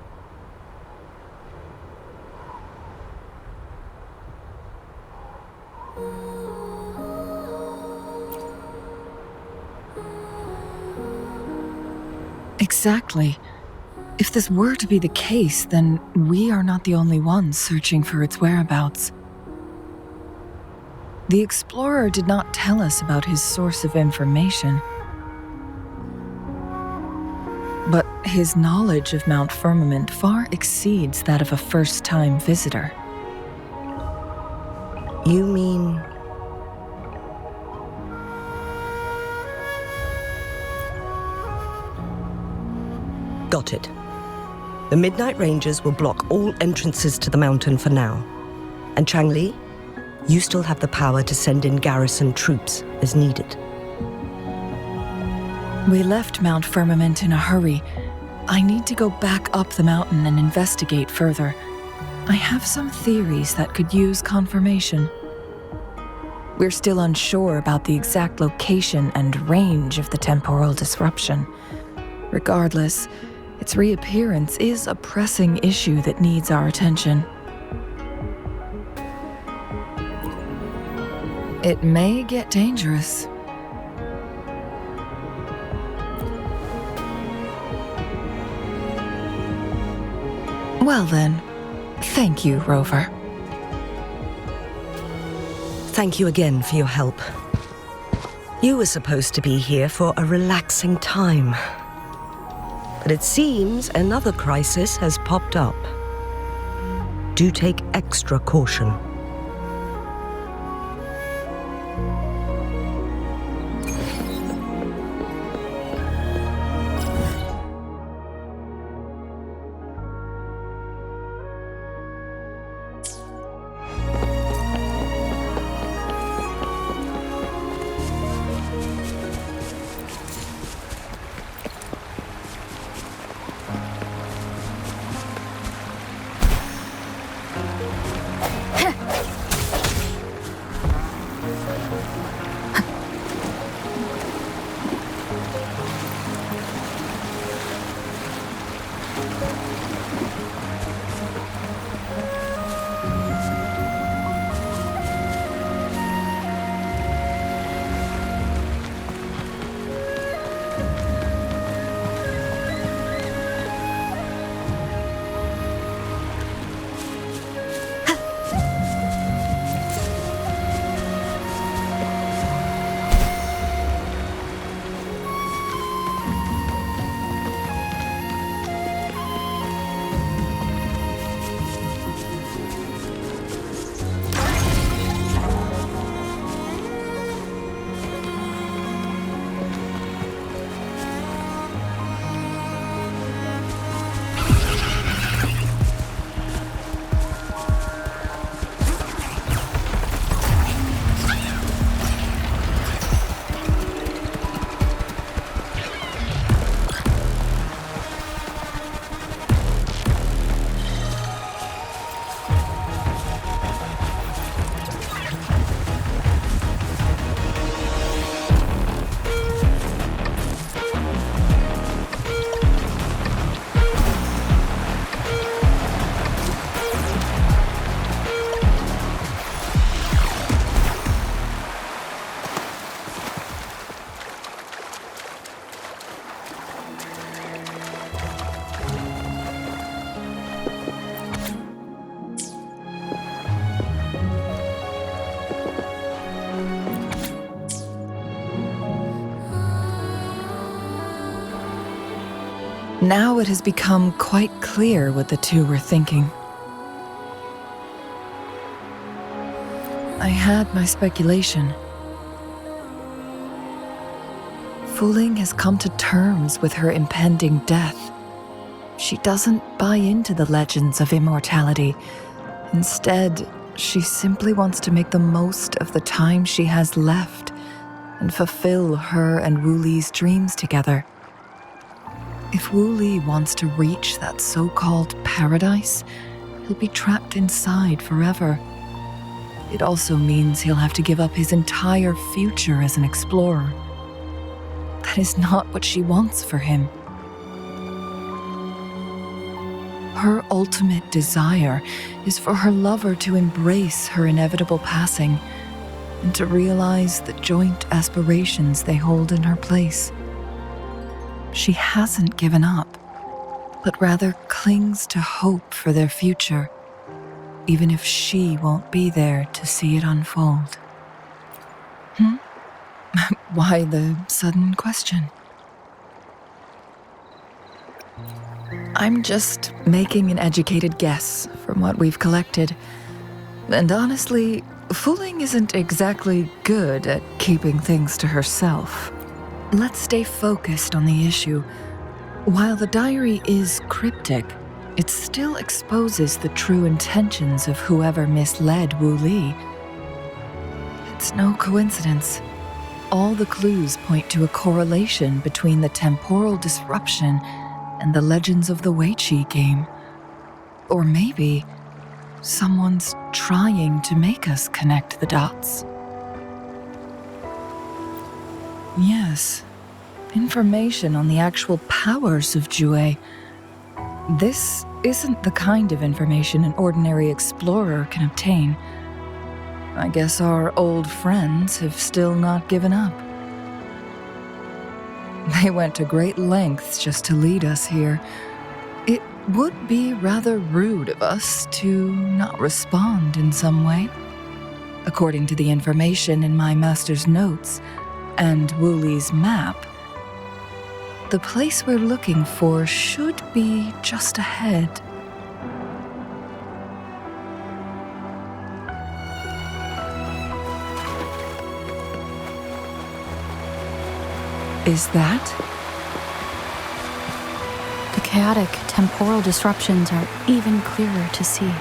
Exactly. If this were to be the case, then we are not the only ones searching for its whereabouts. The explorer did not tell us about his source of information, but his knowledge of Mount Firmament far exceeds that of a first-time visitor. You mean... Got it. The Midnight Rangers will block all entrances to the mountain for now. And Changli, you still have the power to send in garrison troops as needed. We left Mount Firmament in a hurry. I need to go back up the mountain and investigate further. I have some theories that could use confirmation. We're still unsure about the exact location and range of the temporal disruption. Regardless, its reappearance is a pressing issue that needs our attention. It may get dangerous. Well then, thank you, Rover. Thank you again for your help. You were supposed to be here for a relaxing time. But it seems another crisis has popped up. Do take extra caution. Now it has become quite clear what the two were thinking. I had my speculation. Fu Ling has come to terms with her impending death. She doesn't buy into the legends of immortality. Instead, she simply wants to make the most of the time she has left and fulfill her and Wu Li's dreams together. If Wu Li wants to reach that so-called paradise, he'll be trapped inside forever. It also means he'll have to give up his entire future as an explorer. That is not what she wants for him. Her ultimate desire is for her lover to embrace her inevitable passing and to realize the joint aspirations they hold in her place. She hasn't given up, but rather clings to hope for their future, even if she won't be there to see it unfold. Why the sudden question? I'm just making an educated guess from what we've collected. And honestly, Fu Ling isn't exactly good at keeping things to herself. Let's stay focused on the issue. While the diary is cryptic, it still exposes the true intentions of whoever misled Wu Li. It's no coincidence. All the clues point to a correlation between the temporal disruption and the Legends of the Weiqi game. Or maybe someone's trying to make us connect the dots. Yes. Information on the actual powers of Jue. This isn't the kind of information an ordinary explorer can obtain. I guess our old friends have still not given up. They went to great lengths just to lead us here. It would be rather rude of us to not respond in some way. According to the information in my master's notes and Wuli's map, the place we're looking for should be just ahead. Is that? The chaotic temporal disruptions are even clearer to see.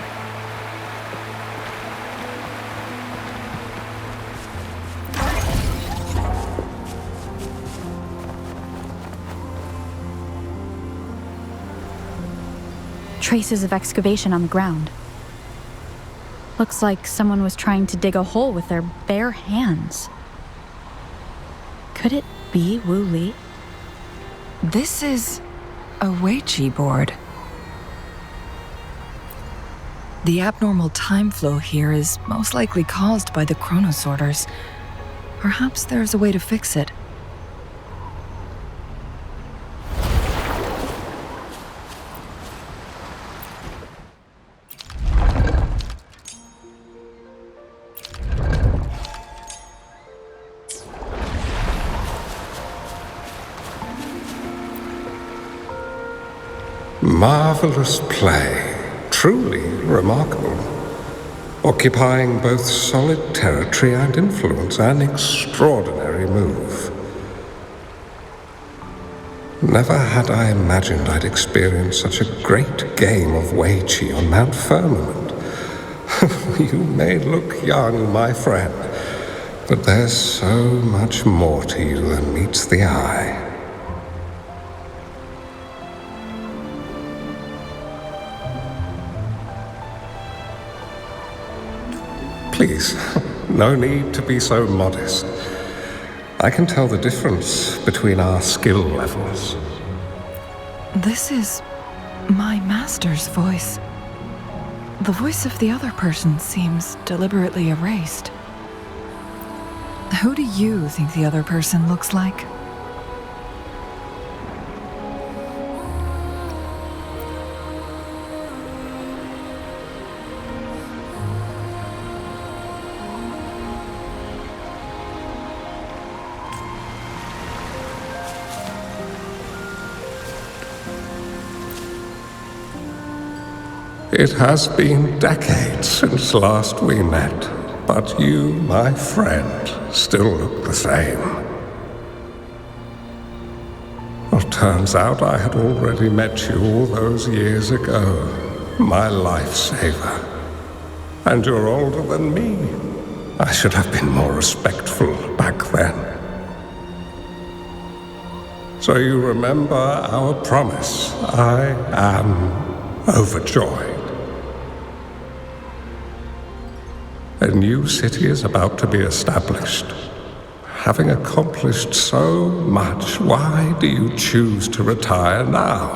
Traces of excavation on the ground. Looks like someone was trying to dig a hole with their bare hands. Could it be Wu Li? This is a Weiqi board. The abnormal time flow here is most likely caused by the chronosorters. Perhaps there's a way to fix it. Marvelous play, truly remarkable. Occupying both solid territory and influence, an extraordinary move. Never had I imagined I'd experience such a great game of Weiqi on Mount Firmament. You may look young, my friend, but there's so much more to you than meets the eye. Please, no need to be so modest. I can tell the difference between our skill levels. This is my master's voice. The voice of the other person seems deliberately erased. Who do you think the other person looks like? It has been decades since last we met, but you, my friend, still look the same. Well, turns out I had already met you all those years ago, my lifesaver. And you're older than me. I should have been more respectful back then. So you remember our promise. I am overjoyed. A new city is about to be established. Having accomplished so much, why do you choose to retire now?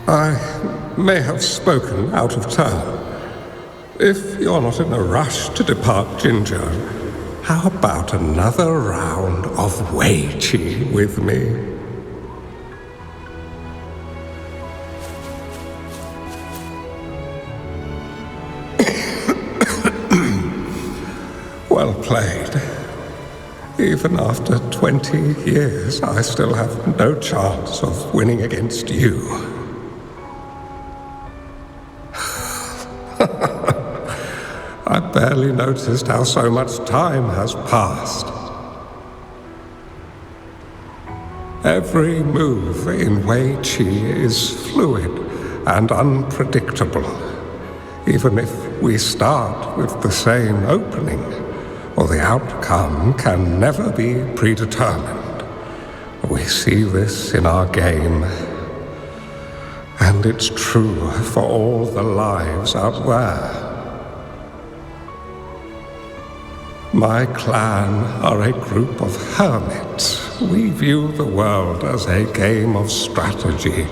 I may have spoken out of turn. If you're not in a rush to depart Jinzhou, how about another round of Weiqi with me? Well played. Even after 20 years, I still have no chance of winning against you. I barely noticed how so much time has passed. Every move in Weiqi is fluid and unpredictable. Even if we start with the same opening, or the outcome can never be predetermined. We see this in our game. And it's true for all the lives out there. My clan are a group of hermits. We view the world as a game of strategy,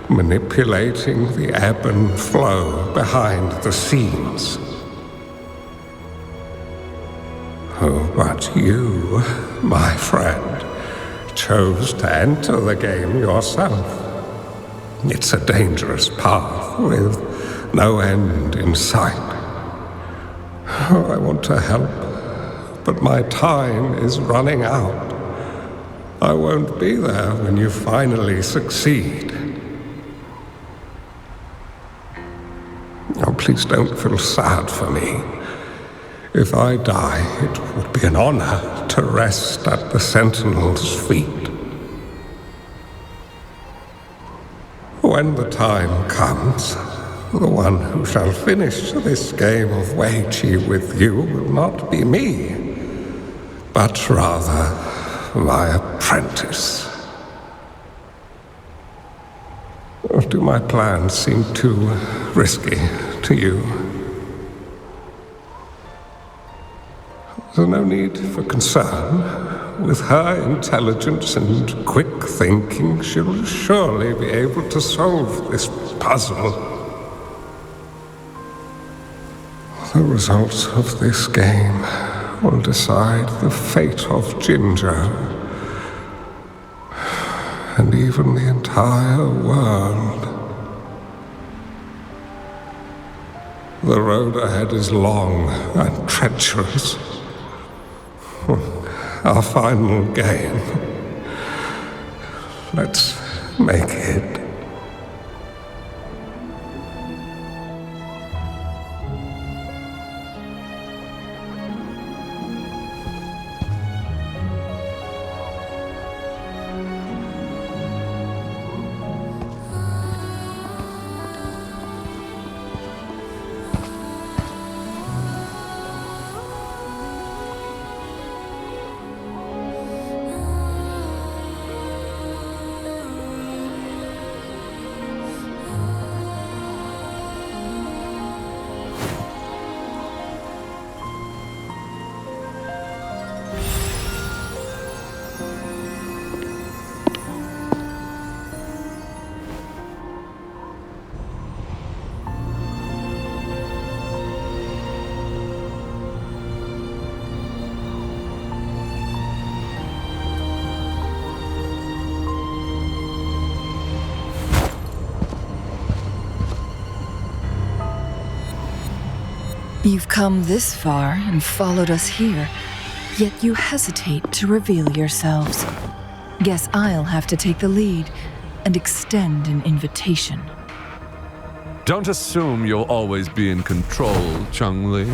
manipulating the ebb and flow behind the scenes. Oh, but you, my friend, chose to enter the game yourself. It's a dangerous path with no end in sight. Oh, I want to help, but my time is running out. I won't be there when you finally succeed. Oh, please don't feel sad for me. If I die, it would be an honor to rest at the Sentinel's feet. When the time comes, the one who shall finish this game of Weiqi with you will not be me, but rather my apprentice. Or do my plans seem too risky to you? There's no need for concern. With her intelligence and quick thinking, she'll surely be able to solve this puzzle. The results of this game will decide the fate of Jinzhou, and even the entire world. The road ahead is long and treacherous. Our final game. Let's make it. You've come this far and followed us here, yet you hesitate to reveal yourselves. Guess I'll have to take the lead and extend an invitation. Don't assume you'll always be in control, Changli.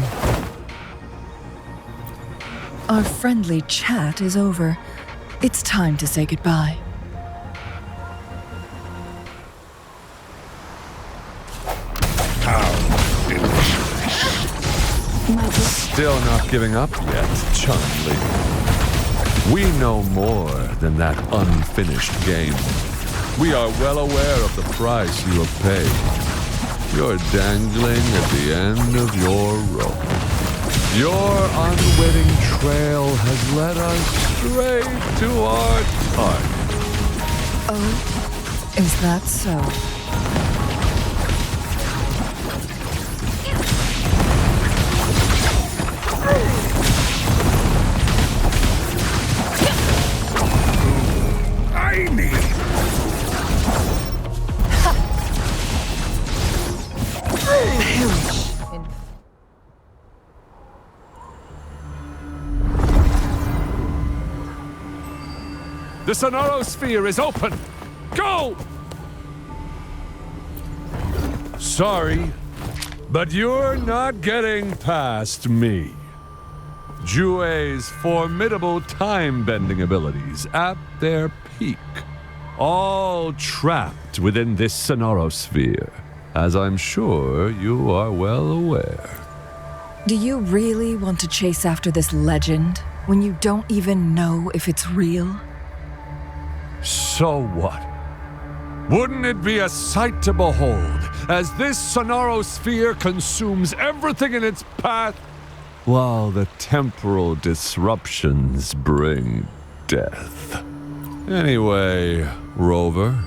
Our friendly chat is over. It's time to say goodbye. Still not giving up yet, Changli. We know more than that unfinished game. We are well aware of the price you have paid. You're dangling at the end of your rope. Your unwitting trail has led us straight to our target. Oh, is that so? The Sonorosphere is open! Go! Sorry, but you're not getting past me. Jue's formidable time-bending abilities at their peak, all trapped within this Sonorosphere, as I'm sure you are well aware. Do you really want to chase after this legend when you don't even know if it's real? So what? Wouldn't it be a sight to behold as this sonorosphere consumes everything in its path, while the temporal disruptions bring death? Anyway, Rover,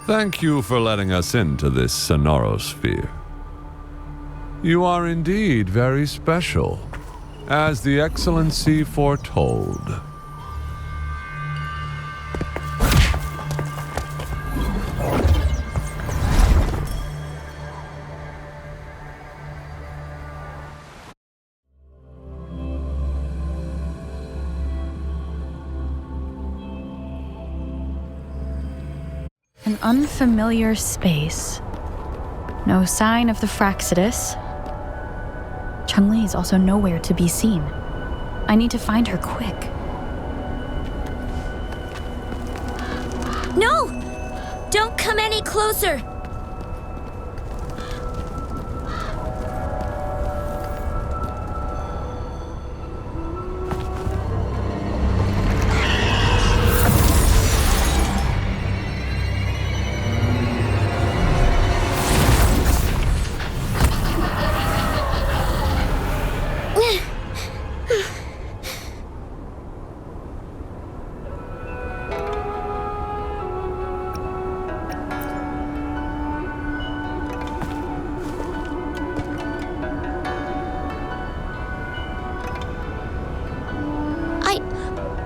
thank you for letting us into this sonorosphere. You are indeed very special, as the Excellency foretold. An unfamiliar space. No sign of the Fraxidus. Changli is also nowhere to be seen. I need to find her quick. No! Don't come any closer!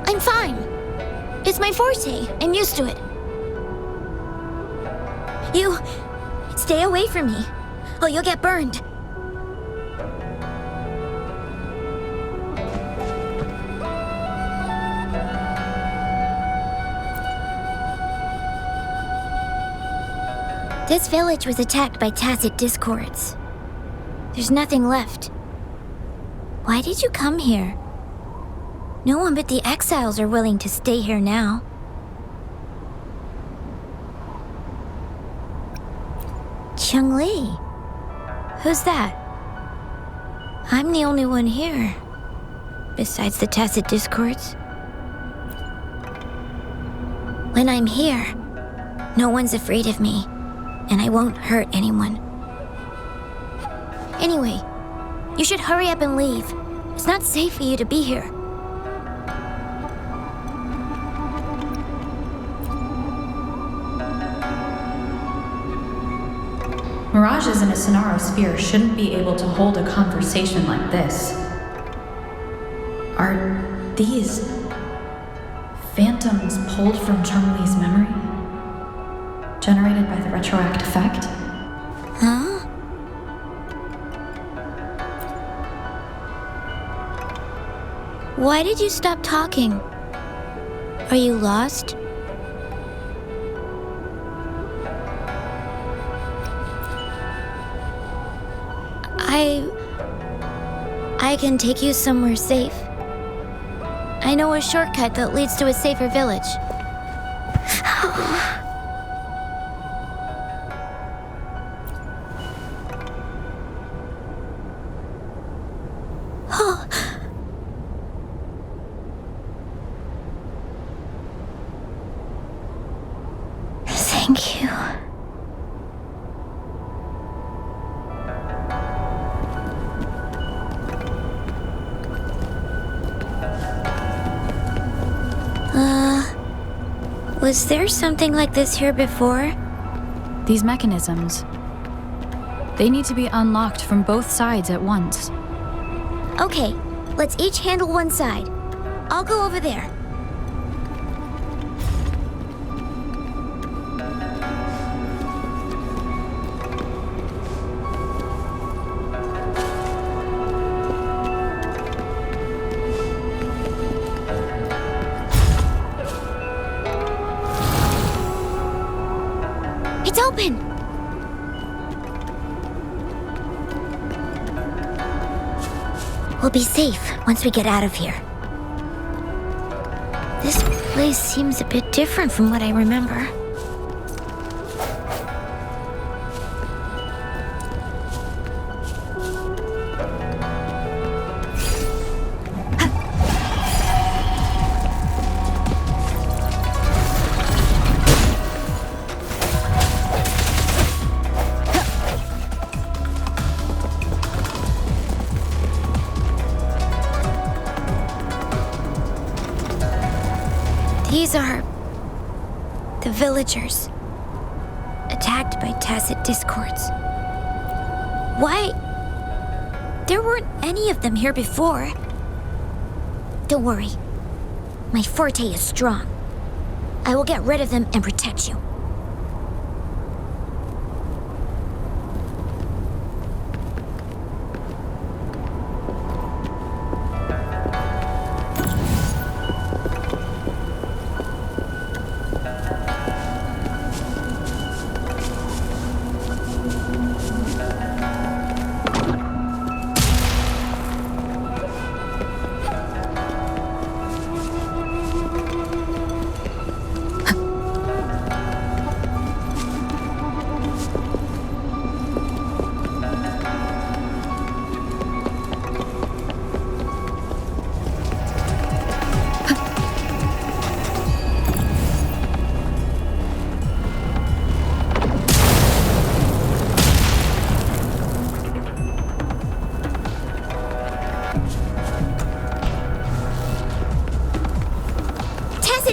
I'm fine. It's my forte. I'm used to it. You... stay away from me. Oh, you'll get burned. This village was attacked by tacit discords. There's nothing left. Why did you come here? No one but the exiles are willing to stay here now. Changli? Who's that? I'm the only one here, besides the tacit discords. When I'm here, no one's afraid of me, and I won't hurt anyone. Anyway, you should hurry up and leave. It's not safe for you to be here. Mirages in a sonorosphere shouldn't be able to hold a conversation like this. Are these phantoms pulled from Changli's memory? Generated by the retroact effect? Huh? Why did you stop talking? Are you lost? I can take you somewhere safe. I know a shortcut that leads to a safer village. Oh. Thank you. Was there something like this here before? These mechanisms. They need to be unlocked from both sides at once. Okay, let's each handle one side. I'll go over there. It's open! We'll be safe once we get out of here. This place seems a bit different from what I remember. These are the villagers attacked by tacit discords. Why? There weren't any of them here before. Don't worry. My forte is strong. I will get rid of them and protect you.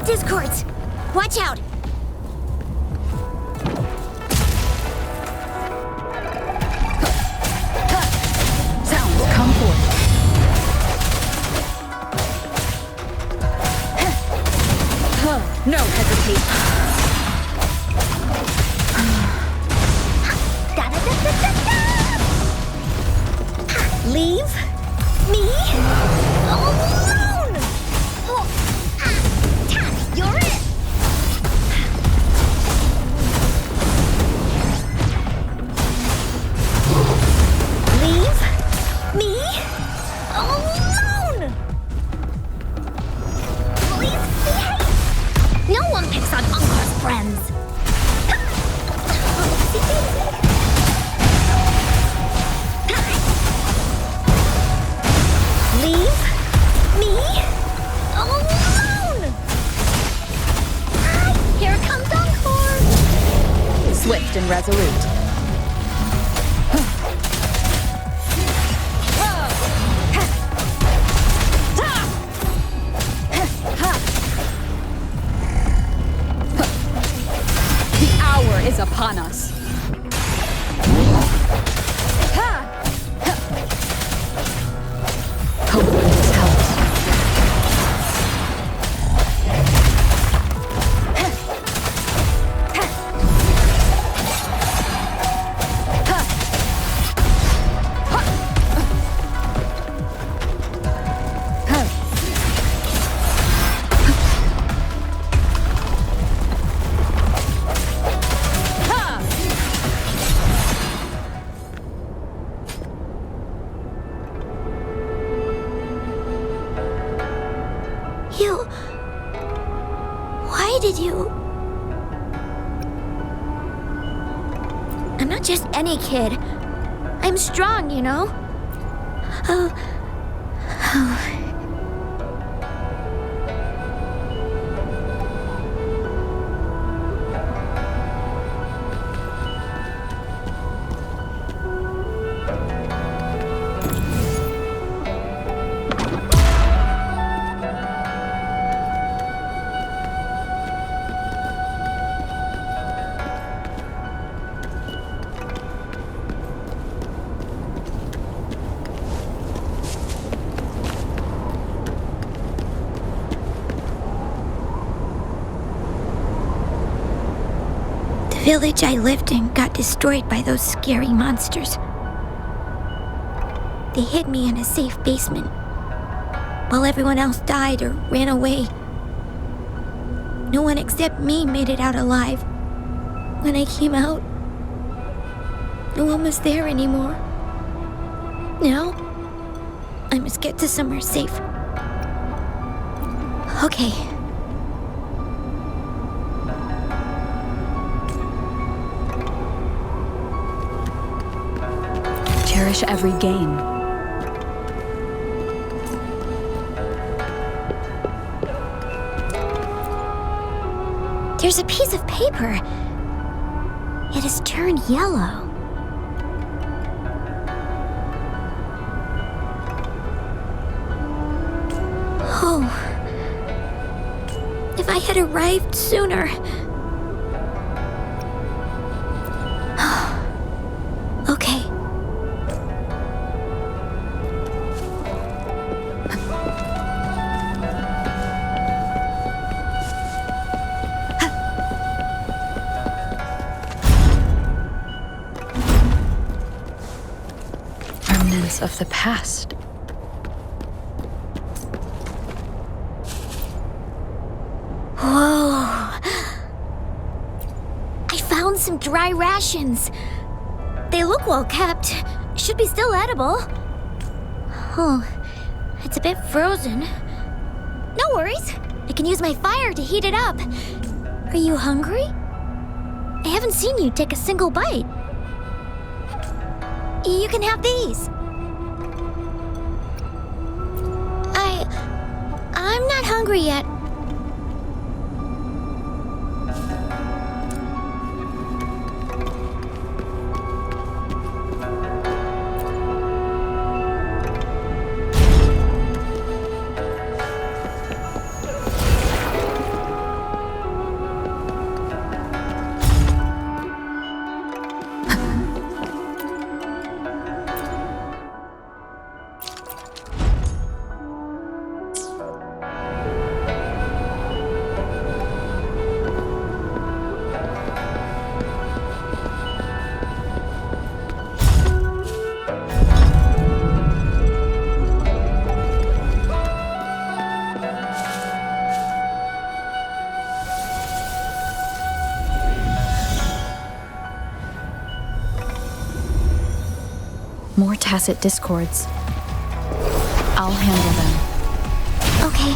Discords! Watch out! Sounds, come forth. No hesitation. Leave me alone! You're it! Leave me alone! Please behave! No one picks on Uncle's friends! Leave me alone! Here comes Encore! Swift and resolute. The hour is upon us. Hopefully this helps. Why did you... I'm not just any kid. I'm strong, you know? Oh... The village I lived in got destroyed by those scary monsters. They hid me in a safe basement, while everyone else died or ran away. No one except me made it out alive. When I came out, no one was there anymore. Now, I must get to somewhere safe. Okay. Cherish every gain. There's a piece of paper. It has turned yellow. Oh. If I had arrived sooner. Okay. Remnants of the past. Whoa. I found some dry rations. They look well kept. Should be still edible. Oh, it's a bit frozen. No worries. I can use my fire to heat it up. Are you hungry? I haven't seen you take a single bite. You can have these. I'm not hungry yet. More tacit discords. I'll handle them. Okay.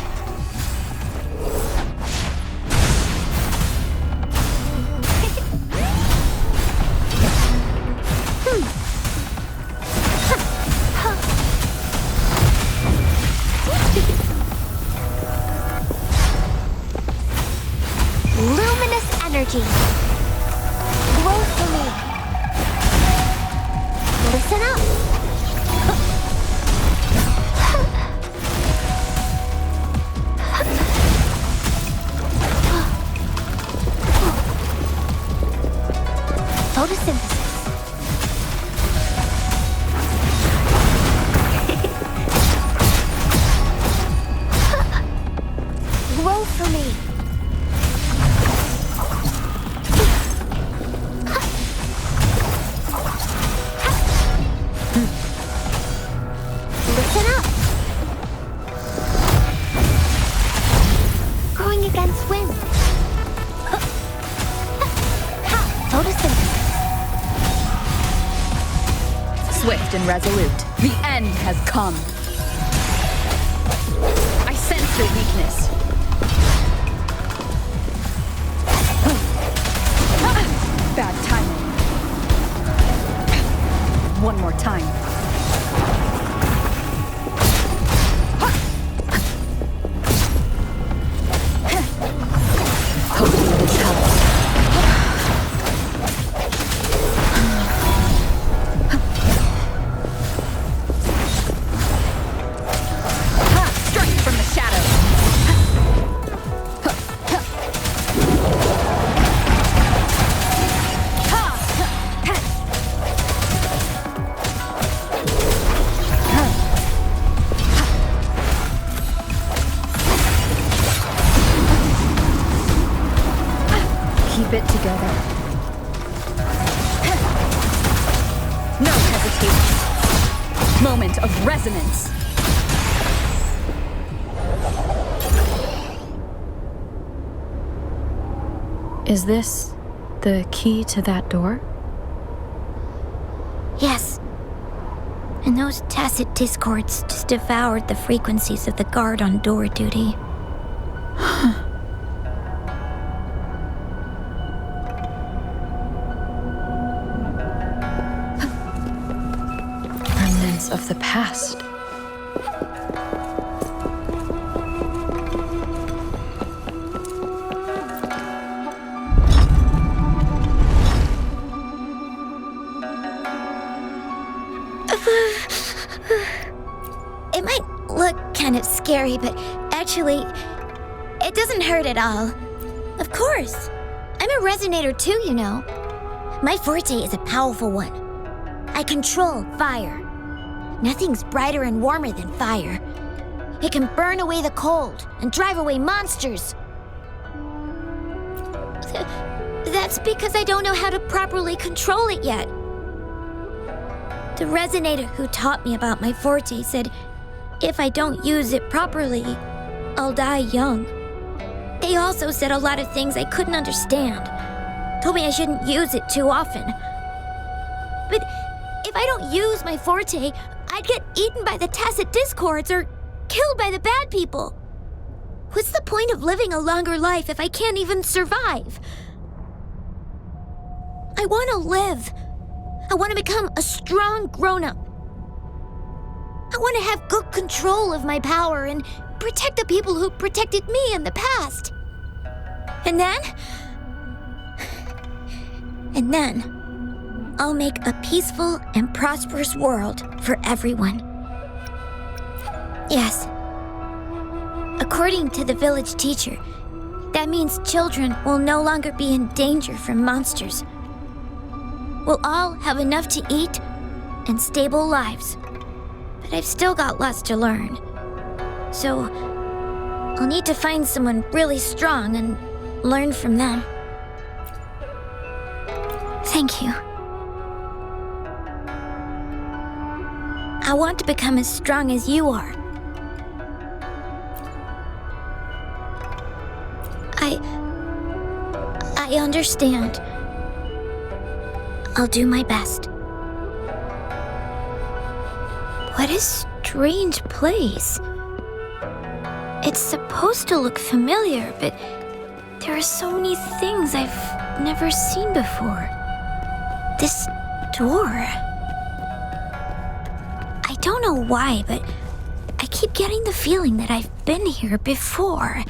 Luminous energy. Glow for me. Listen up. Photosynthesis. Glow for me. Listen up. Going against wind. Photosynthesis. Swift and resolute. The end has come. I sense your weakness. Bad timing. One more time. Hopefully this helps. Strike from the shadows. Keep it together. No hesitation. Moment of resonance. Is this the key to that door? Yes. And those tacit discords just devoured the frequencies of the guard on door duty. Remnants of the past. It might look kind of scary, but actually, It doesn't hurt at all. Of course. I'm a resonator too, you know. My forte is a powerful one. I control fire. Nothing's brighter and warmer than fire. It can burn away the cold and drive away monsters. That's because I don't know how to properly control it yet. The resonator who taught me about my forte said if I don't use it properly, I'll die young. They also said a lot of things I couldn't understand. Told me I shouldn't use it too often. But if I don't use my forte, I'd get eaten by the tacit discords or killed by the bad people. What's the point of living a longer life if I can't even survive? I want to live. I want to become a strong grown-up. I want to have good control of my power and protect the people who protected me in the past. And then, I'll make a peaceful and prosperous world for everyone. Yes. According to the village teacher, that means children will no longer be in danger from monsters. We'll all have enough to eat and stable lives. But I've still got lots to learn. So, I'll need to find someone really strong and learn from them. Thank you. I want to become as strong as you are. I understand. I'll do my best. What a strange place. It's supposed to look familiar, but there are so many things I've never seen before. This door. I don't know why, but I keep getting the feeling that I've been here before.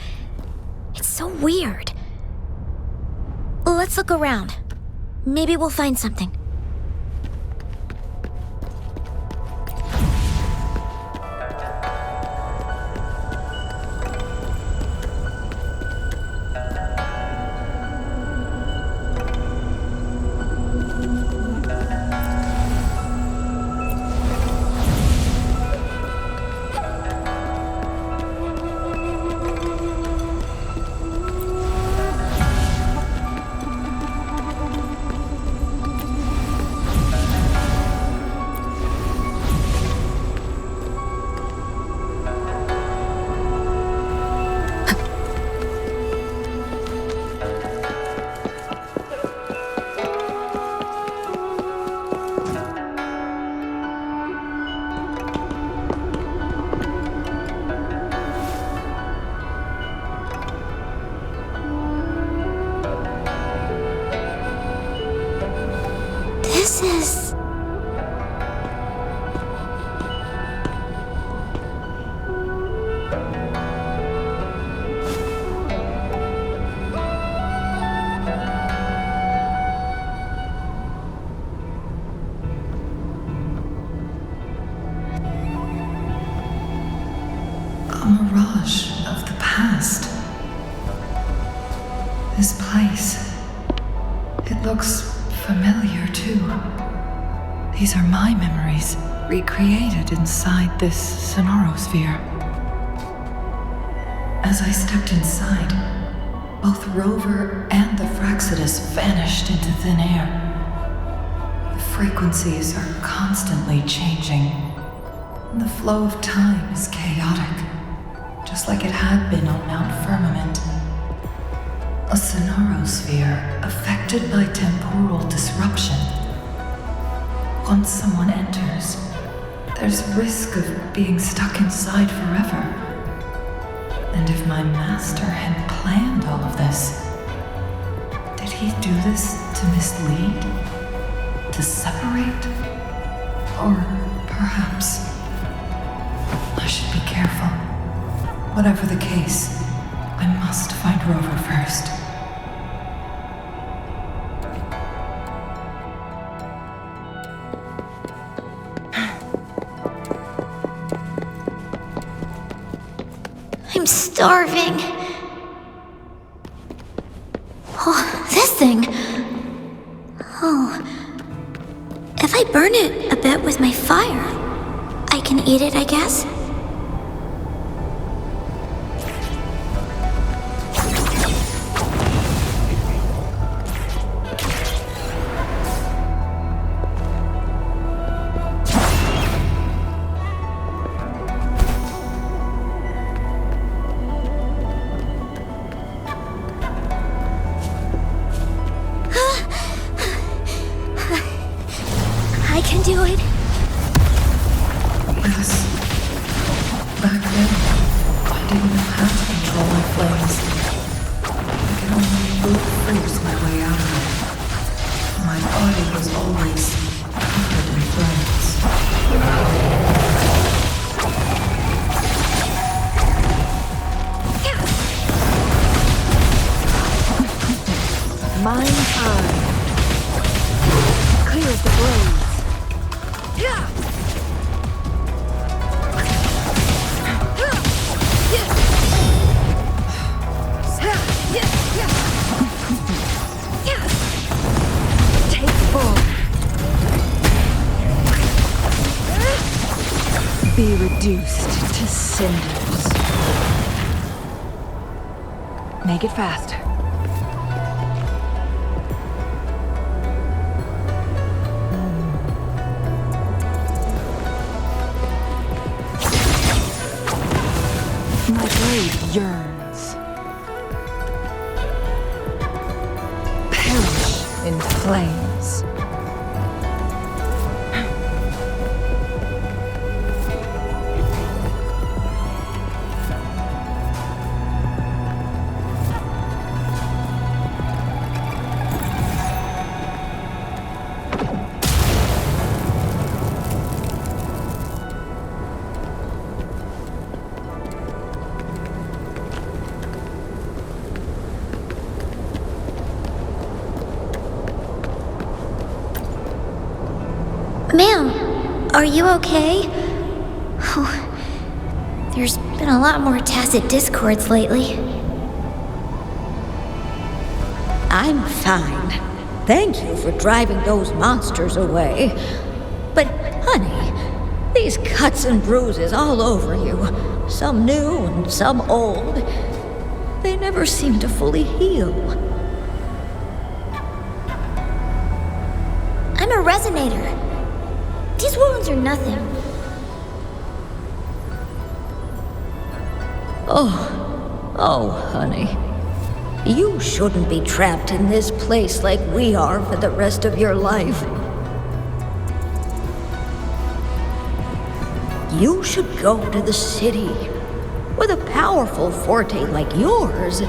It's so weird. Let's look around. Maybe we'll find something. This is... a mirage of the past. This place, it looks familiar too. These are my memories, recreated inside this sonorosphere. As I stepped inside, both Rover and the Fraxidus vanished into thin air. The frequencies are constantly changing, and the flow of time is chaotic, just like it had been on Mount Firmament. A sonorosphere affected by temporal disruption. Once someone enters, there's risk of being stuck inside forever. And if my master had planned all of this, did he do this to mislead? To separate? Or perhaps I should be careful. Whatever the case, I must find Rover first. I'm starving. thing? Oh. If I burn it a bit with my fire, I can eat it, I guess? I can do it. Yes. Back then, I didn't know how to control my flames. I could only brute force my way out of it. My body was always covered in flames. Mind's eye clears the blaze. Take full. Be reduced to cinders. Make it faster. My blade yearns. Perish in flames. Ma'am, are you okay? Oh, there's been a lot more tacit discords lately. I'm fine. Thank you for driving those monsters away. But, honey, these cuts and bruises all over you, some new and some old, they never seem to fully heal. I'm a resonator. These wounds are nothing. Oh, honey. You shouldn't be trapped in this place like we are for the rest of your life. You should go to the city. With a powerful forte like yours,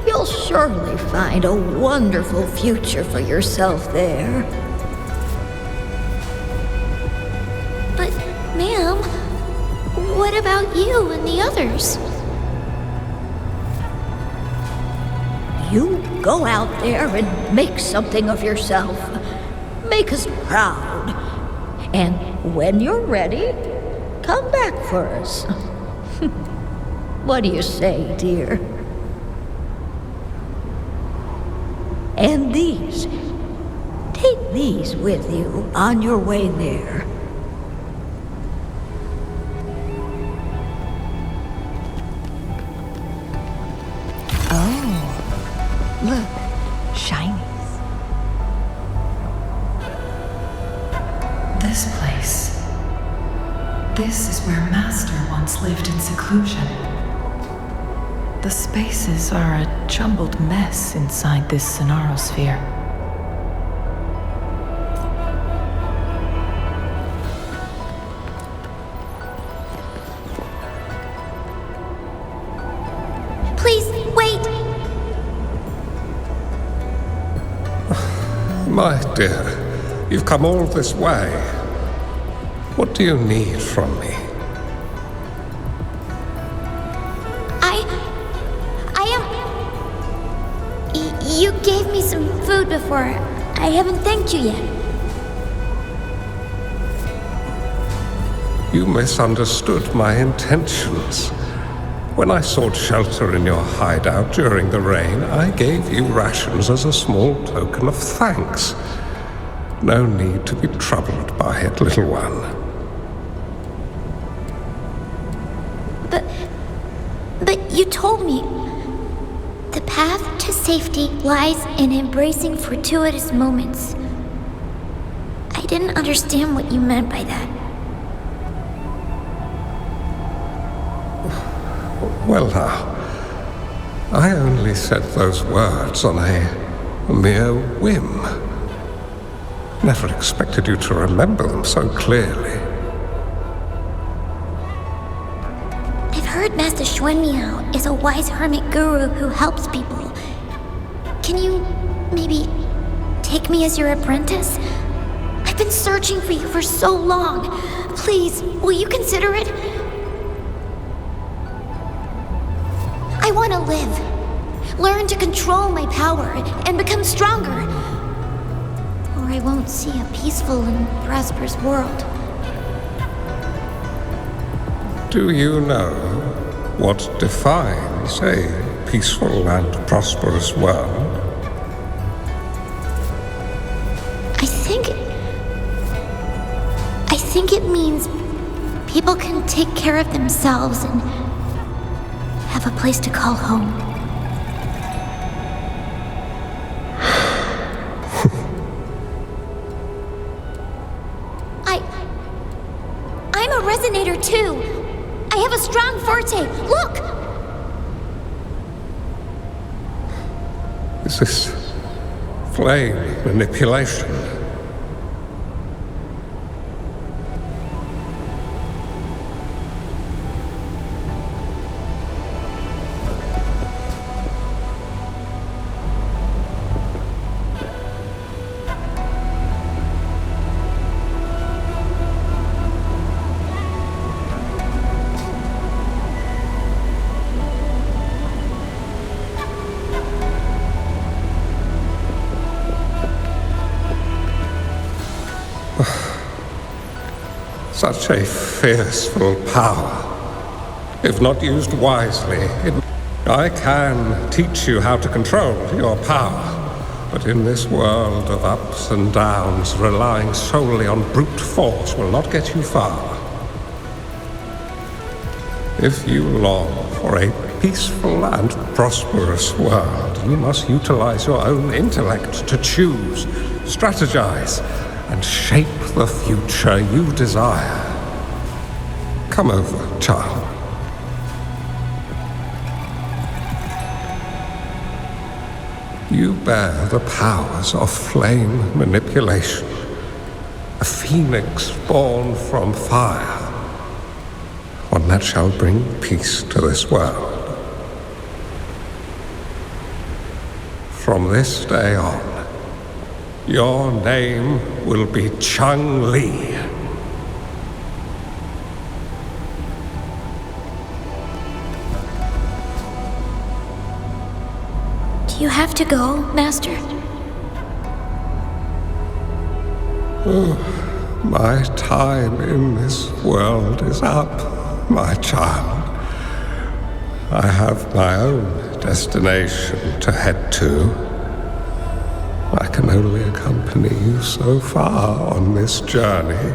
you'll surely find a wonderful future for yourself there. But, ma'am, what about you and the others? You go out there and make something of yourself. Make us proud. And when you're ready, come back for us. What do you say, dear? And these. Take these with you on your way there. Look, shinies. This place. This is where Master once lived in seclusion. The spaces are a jumbled mess inside this Sonarosphere. Please, wait! My dear, you've come all this way. What do you need from me? You gave me some food before. I haven't thanked you yet. You misunderstood my intentions. When I sought shelter in your hideout during the rain, I gave you rations as a small token of thanks. No need to be troubled by it, little one. But you told me the path to safety lies in embracing fortuitous moments. I didn't understand what you meant by that. Well now, I only said those words on a mere whim. Never expected you to remember them so clearly. I've heard Master Xuanmiao is a wise hermit guru who helps people. Can you maybe take me as your apprentice? I've been searching for you for so long. Please, will you consider it? I want to live, learn to control my power, and become stronger. Or I won't see a peaceful and prosperous world. Do you know what defines a peaceful and prosperous world? I think it means people can take care of themselves and have a place to call home. I'm a resonator too. I have a strong forte. Look! Is this flame manipulation? Such a fearful power. If not used wisely, I can teach you how to control your power. But in this world of ups and downs, relying solely on brute force will not get you far. If you long for a peaceful and prosperous world, you must utilize your own intellect to choose, strategize, and shape the future you desire. Come over, child. You bear the powers of flame manipulation, a phoenix born from fire, one that shall bring peace to this world. From this day on, your name will be Changli. Do you have to go, Master? My time in this world is up, my child. I have my own destination to head to. I can only accompany you so far on this journey.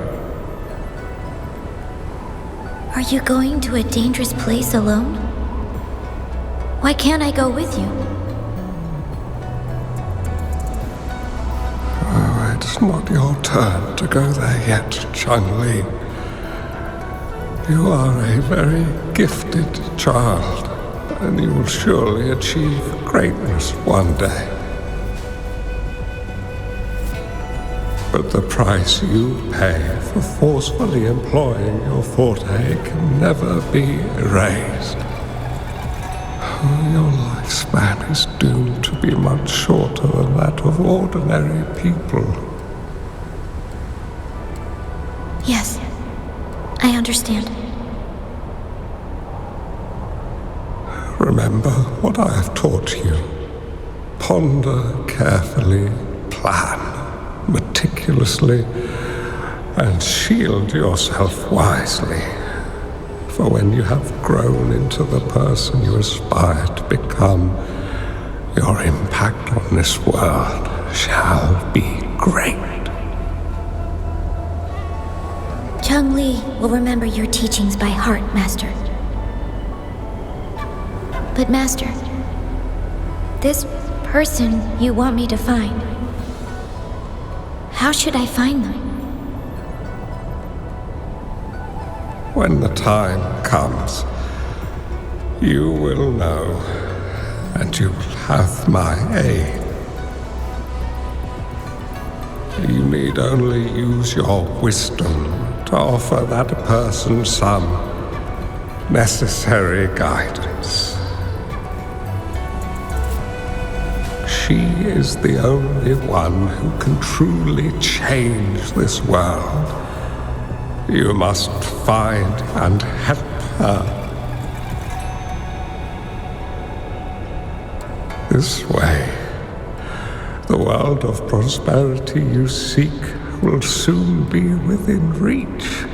Are you going to a dangerous place alone? Why can't I go with you? Oh, it's not your turn to go there yet, Changli. You are a very gifted child, and you will surely achieve greatness one day. But the price you pay for forcefully employing your forte can never be erased. Your lifespan is doomed to be much shorter than that of ordinary people. Yes, I understand. Remember what I have taught you. Ponder carefully, plan meticulously, and shield yourself wisely. For when you have grown into the person you aspire to become, your impact on this world shall be great. Changli will remember your teachings by heart, Master. But Master, this person you want me to find, how should I find them? When the time comes, you will know, and you will have my aid. You need only use your wisdom to offer that person some necessary guidance. She is the only one who can truly change this world. You must find and help her. This way, the world of prosperity you seek will soon be within reach.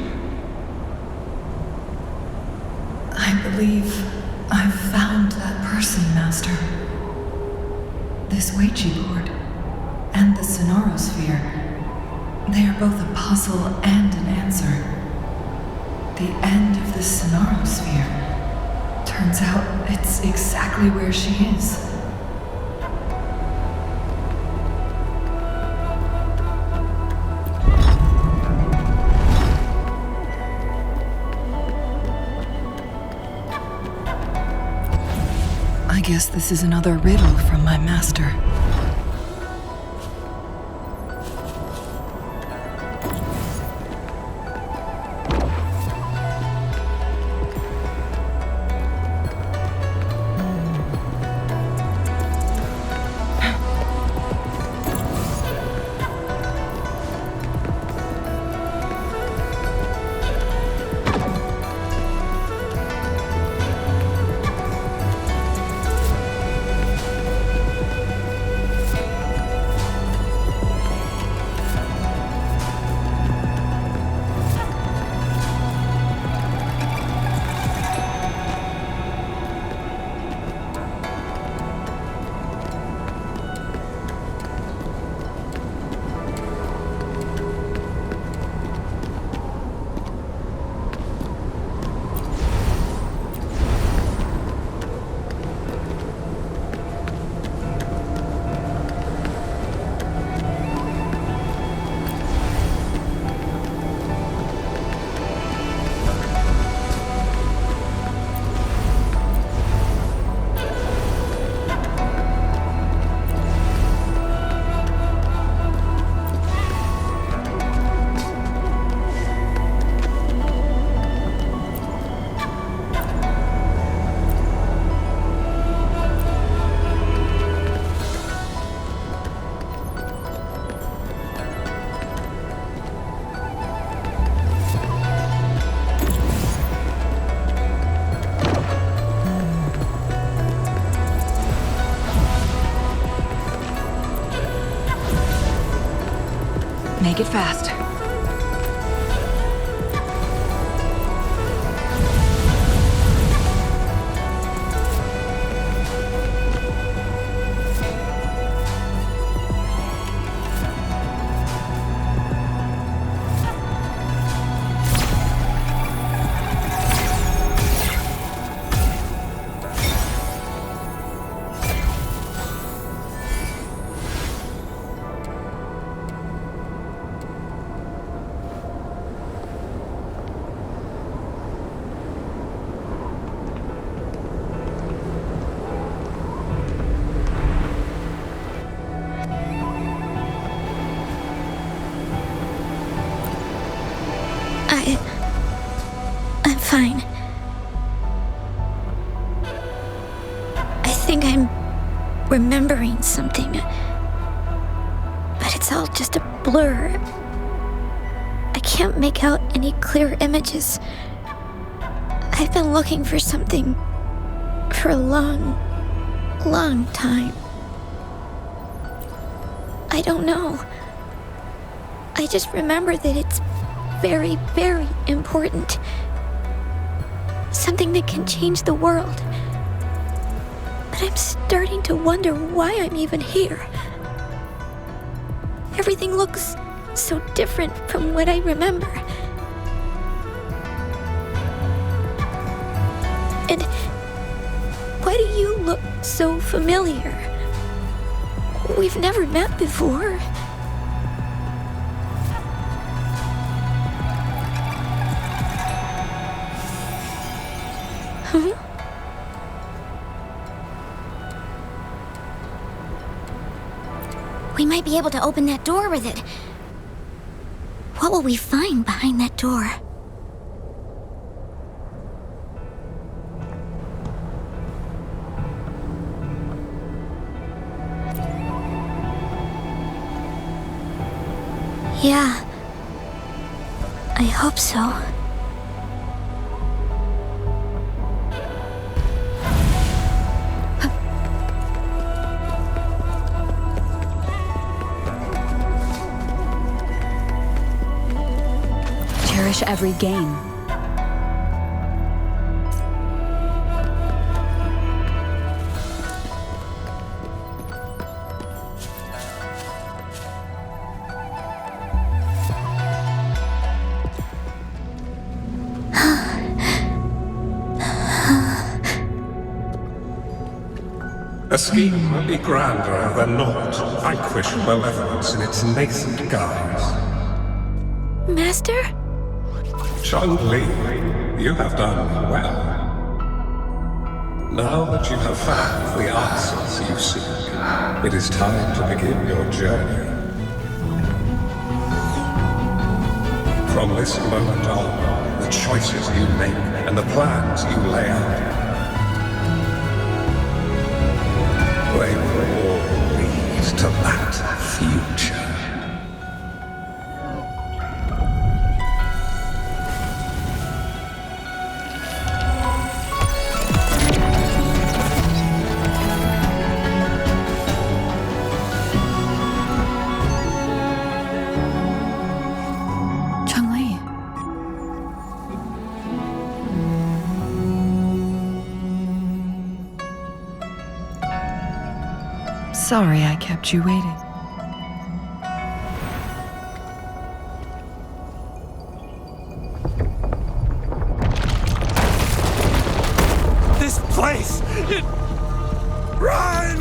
I believe I've found that person, Master. This Weiqi board and the Sonorosphere, they are both a puzzle and an answer. The end of the Sonorosphere. Turns out it's exactly where she is. I guess this is another riddle from my master. Make it fast. I'm fine. I think I'm remembering something. But it's all just a blur. I can't make out any clear images. I've been looking for something for a long, long time. I don't know. I just remember that it's very, very important. something that can change the world. But I'm starting to wonder why I'm even here. Everything looks so different from what I remember. And why do you look so familiar? We've never met before. Huh? We might be able to open that door with it. What will we find behind that door? Yeah, I hope so. Cherish every gain. A scheme may be grander than naught, vanquish malevolence in its nascent guise. Master? Changli, you have done well. Now that you have found the answers you seek, it is time to begin your journey. From this moment on, the choices you make and the plans you lay out, they will all lead to that future. Changli. Sorry I kept you waiting. This place! Run!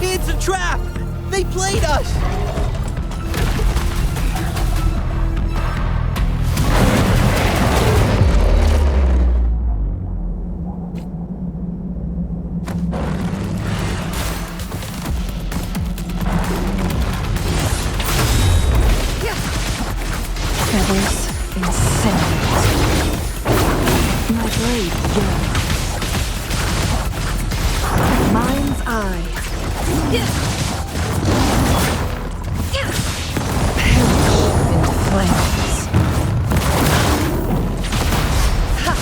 It's a trap! They played us! Feathers incinerate. My blade yearns. Mind's eye. Perish in flames. Ha!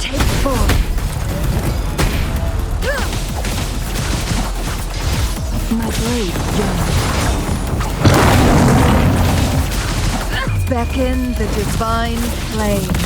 Take form. My blade yearns. Beckon the divine flames.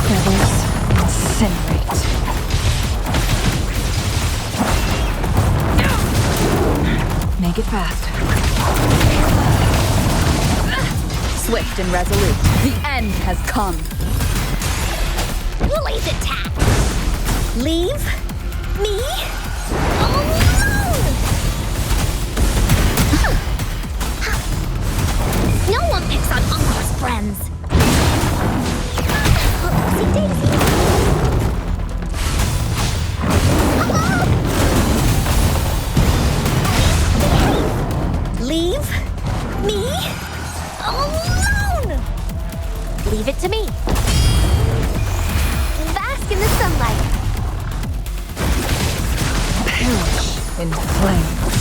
Feathers incinerate. Make it fast. Swift and resolute. The end has come. Lily's attack! Leave? Me? Oh no! No one picks on Uncle's friends. Oopsie daisy. Leave it to me. Bask in the sunlight. Perish in flames.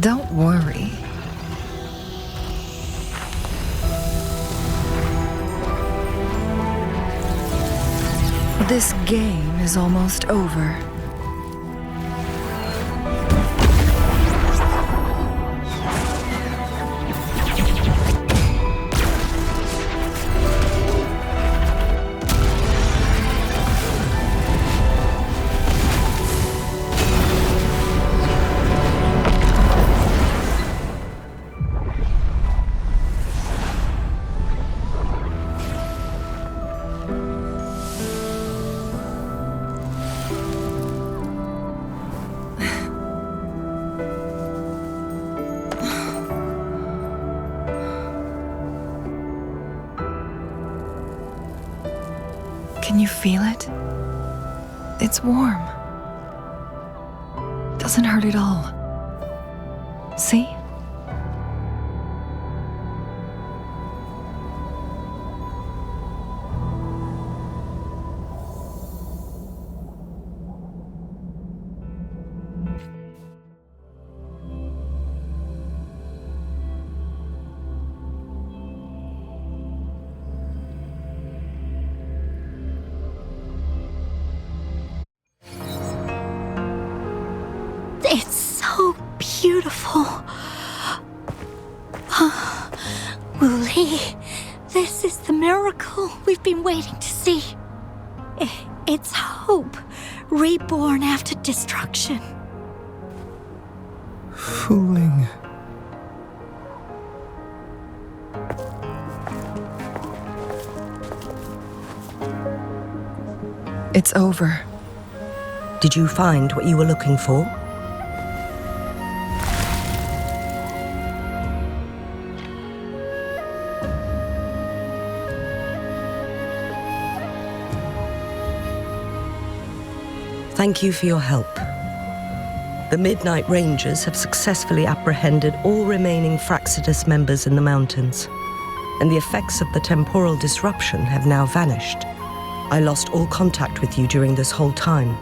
Don't worry. This game is almost over. Can you feel it? It's warm. Doesn't hurt at all. See? It's so beautiful. Wooly, this is the miracle we've been waiting to see. It's hope, reborn after destruction. Fooling. It's over. Did you find what you were looking for? Thank you for your help. The Midnight Rangers have successfully apprehended all remaining Fraxidus members in the mountains, and the effects of the temporal disruption have now vanished. I lost all contact with you during this whole time.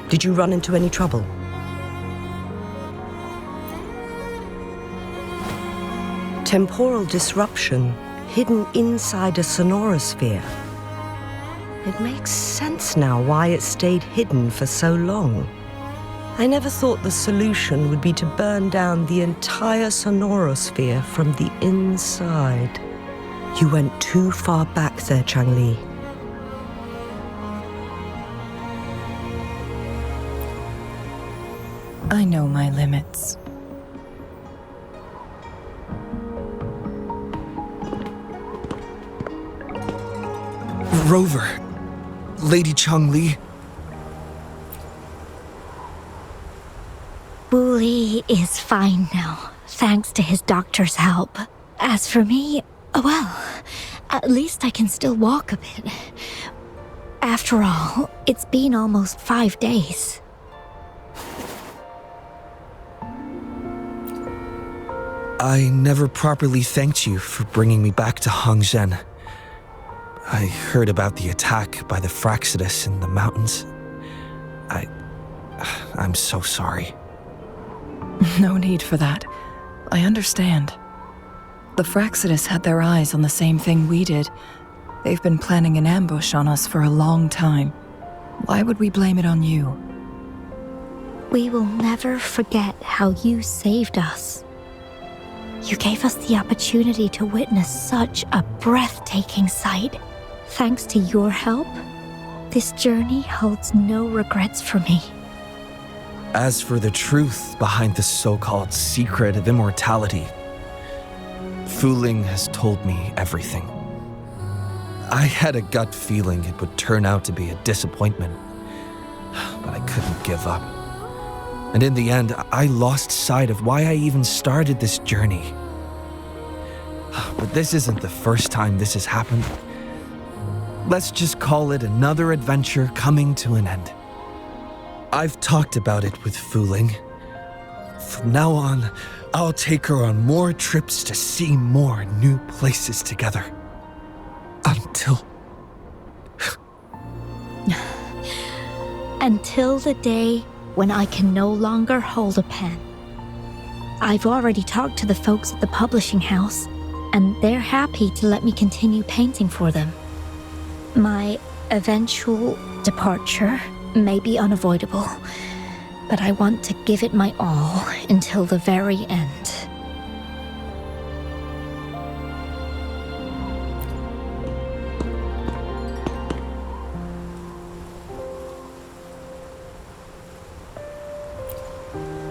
Did you run into any trouble? Temporal disruption hidden inside a sonorosphere. It makes sense now why it stayed hidden for so long. I never thought the solution would be to burn down the entire sonorosphere from the inside. You went too far back there, Changli. I know my limits. Rover. Lady Changli. Wooly is fine now, thanks to his doctor's help. As for me, well, at least I can still walk a bit. After all, it's been almost 5 days. I never properly thanked you for bringing me back to Hongzhen. I heard about the attack by the Fraxidus in the mountains. I'm so sorry. No need for that. I understand. The Fraxidus had their eyes on the same thing we did, They've been planning an ambush on us for a long time. Why would we blame it on you? We will never forget how you saved us. You gave us the opportunity to witness such a breathtaking sight. Thanks to your help, this journey holds no regrets for me. As for the truth behind the so-called secret of immortality, Wuthering has told me everything. I had a gut feeling it would turn out to be a disappointment, but I couldn't give up. And in the end, I lost sight of why I even started this journey. But this isn't the first time this has happened. Let's just call it another adventure coming to an end. I've talked about it with Wuthering. From now on, I'll take her on more trips to see more new places together. Until the day when I can no longer hold a pen. I've already talked to the folks at the publishing house, and they're happy to let me continue painting for them. My eventual departure may be unavoidable, but I want to give it my all until the very end.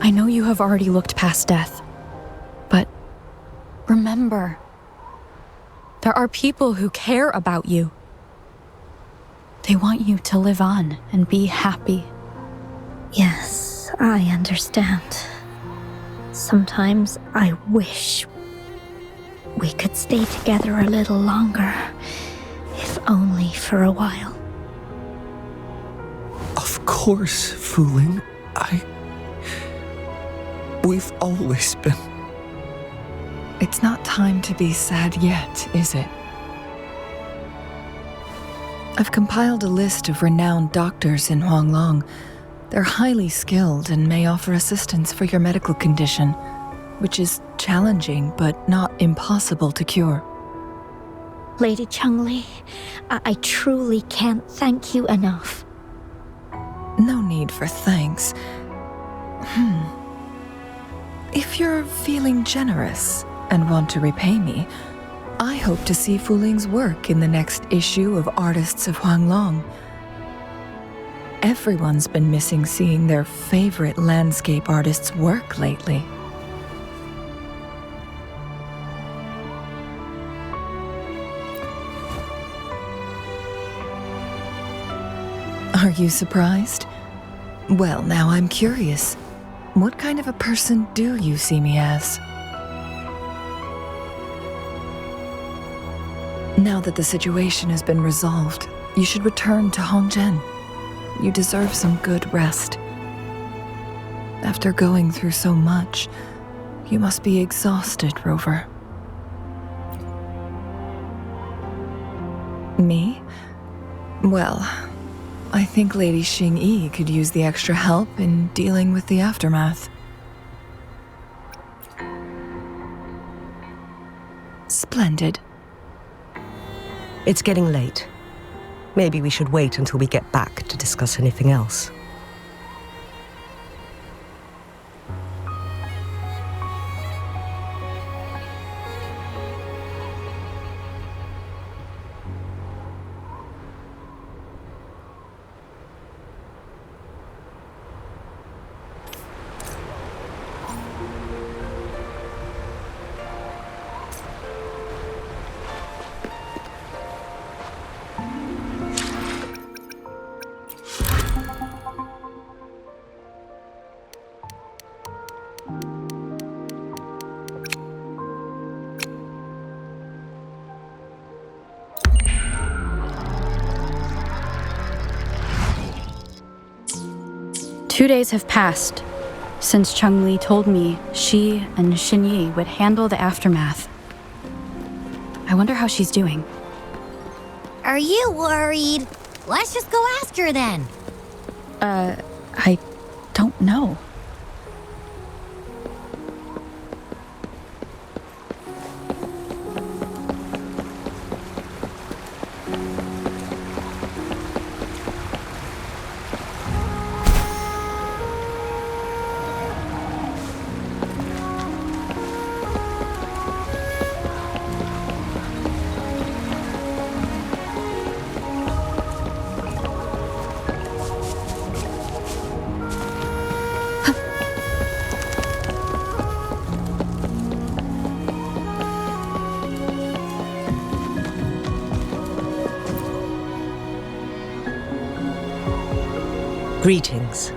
I know you have already looked past death, but remember, there are people who care about you. They want you to live on and be happy. Yes, I understand. Sometimes I wish we could stay together a little longer, if only for a while. Of course, Wuthering. We've always been. It's not time to be sad yet, is it? I've compiled a list of renowned doctors in Huanglong. They're highly skilled and may offer assistance for your medical condition, which is challenging but not impossible to cure. Lady Changli, I truly can't thank you enough. No need for thanks. If you're feeling generous and want to repay me, I hope to see Wuthering's work in the next issue of Artists of Huanglong. Everyone's been missing seeing their favorite landscape artists work lately. Are you surprised? Well, now I'm curious. What kind of a person do you see me as? Now that the situation has been resolved, you should return to Hongzhen. You deserve some good rest. After going through so much, you must be exhausted, Rover. Me? Well, I think Lady Xingyi could use the extra help in dealing with the aftermath. Splendid. It's getting late. Maybe we should wait until we get back to discuss anything else. Two days have passed since Changli told me she and Xingyi would handle the aftermath. I wonder how she's doing. Are you worried? Let's just go ask her then. I don't know. Greetings.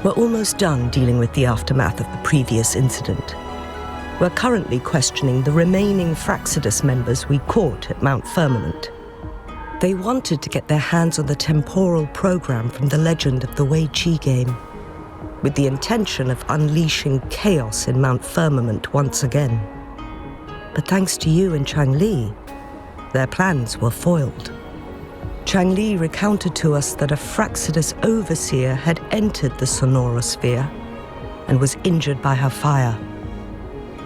We're almost done dealing with the aftermath of the previous incident. We're currently questioning the remaining Fraxidus members we caught at Mount Firmament. They wanted to get their hands on the temporal program from the legend of the Wei Qi game, with the intention of unleashing chaos in Mount Firmament once again. But thanks to you and Changli, their plans were foiled. Changli recounted to us that a Fraxidus overseer had entered the sonorosphere and was injured by her fire.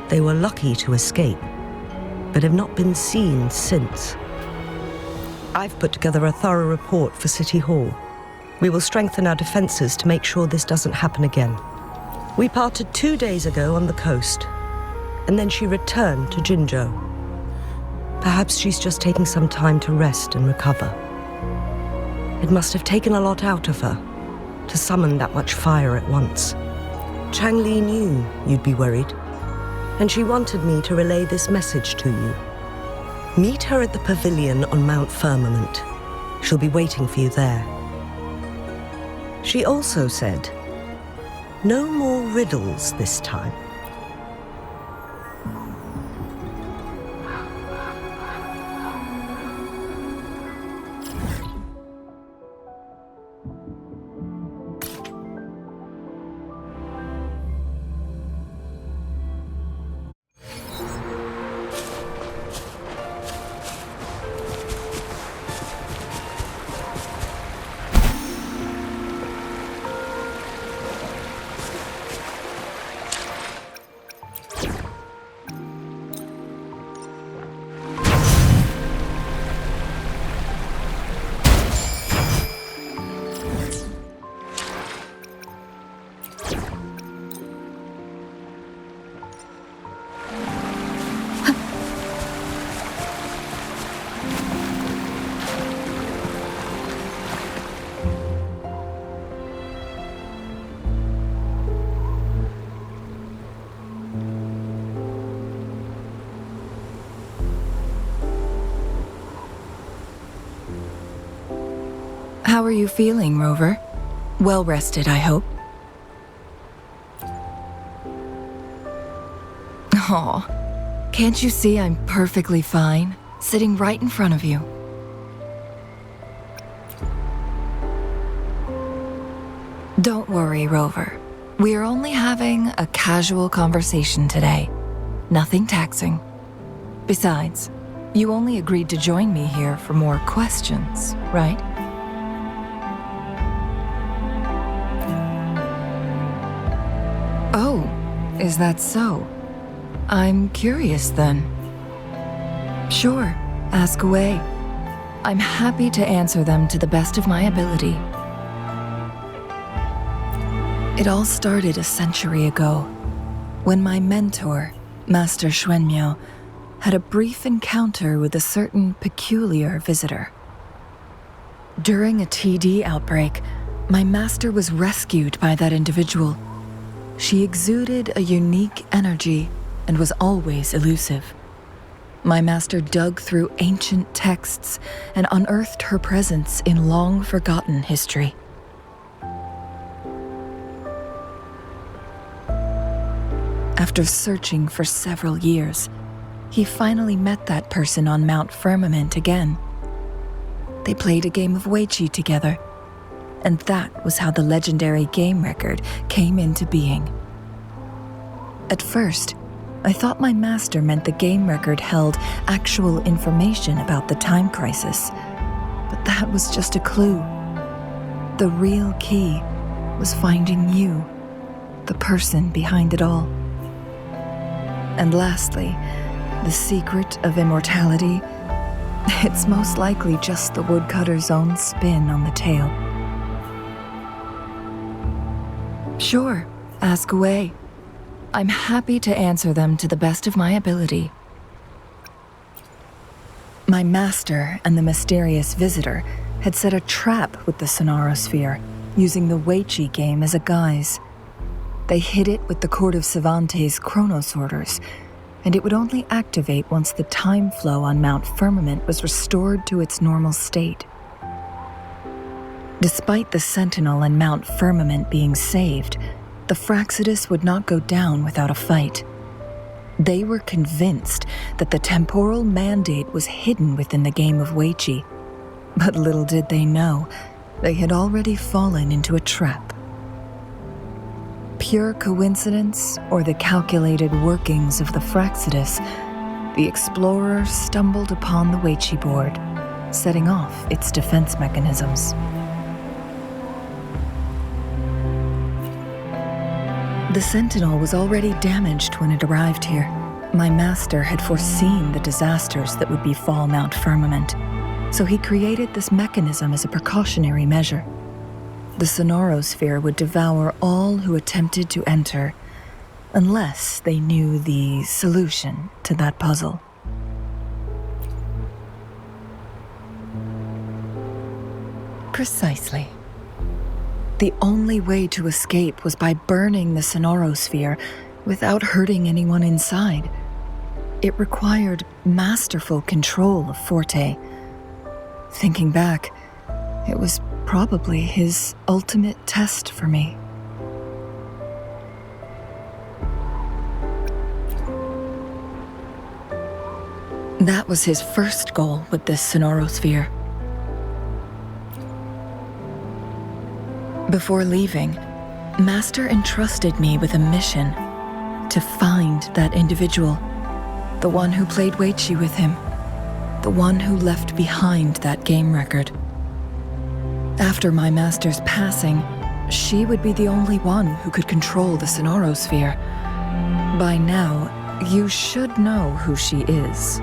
They were lucky to escape, but have not been seen since. I've put together a thorough report for City Hall. We will strengthen our defenses to make sure this doesn't happen again. We parted 2 days ago on the coast, and then she returned to Jinzhou. Perhaps she's just taking some time to rest and recover. It must have taken a lot out of her to summon that much fire at once. Changli knew you'd be worried, and she wanted me to relay this message to you. Meet her at the pavilion on Mount Firmament. She'll be waiting for you there. She also said, no more riddles this time. How are you feeling, Rover? Well rested, I hope. Aw, can't you see I'm perfectly fine, sitting right in front of you? Don't worry, Rover. We're only having a casual conversation today. Nothing taxing. Besides, you only agreed to join me here for more questions, right? Oh, is that so? I'm curious then. Sure, ask away. I'm happy to answer them to the best of my ability. It all started a century ago, when my mentor, Master Xuanmiao, had a brief encounter with a certain peculiar visitor. During a TD outbreak, my master was rescued by that individual. She exuded a unique energy and was always elusive. My master dug through ancient texts and unearthed her presence in long-forgotten history. After searching for several years, he finally met that person on Mount Firmament again. They played a game of Wei Qi together, and that was how the legendary game record came into being. At first, I thought my master meant the game record held actual information about the time crisis, but that was just a clue. The real key was finding you, the person behind it all. And lastly, The secret of immortality? It's most likely just the woodcutter's own spin on the tale. Sure, ask away. I'm happy to answer them to the best of my ability. My master and the mysterious visitor had set a trap with the Sonarosphere, using the Weiqi game as a guise. They hid it with the Court of Savante's Chronos orders, and it would only activate once the time flow on Mount Firmament was restored to its normal state. Despite the Sentinel and Mount Firmament being saved, the Fraxidus would not go down without a fight. They were convinced that the temporal mandate was hidden within the game of Weiqi, but little did they know, they had already fallen into a trap. Pure coincidence or the calculated workings of the Fraxidus, the explorer stumbled upon the Weiqi board, setting off its defense mechanisms. The Sentinel was already damaged when it arrived here. My master had foreseen the disasters that would befall Mount Firmament, so he created this mechanism as a precautionary measure. The Sonarosphere would devour all who attempted to enter, unless they knew the solution to that puzzle. Precisely. The only way to escape was by burning the Sonarosphere without hurting anyone inside. It required masterful control of Forte. Thinking back, it was probably his ultimate test for me. That was his first goal with this Sonarosphere. Before leaving, Master entrusted me with a mission to find that individual, the one who played Weiqi with him, the one who left behind that game record. After my master's passing, she would be the only one who could control the Sonarosphere. By now, you should know who she is.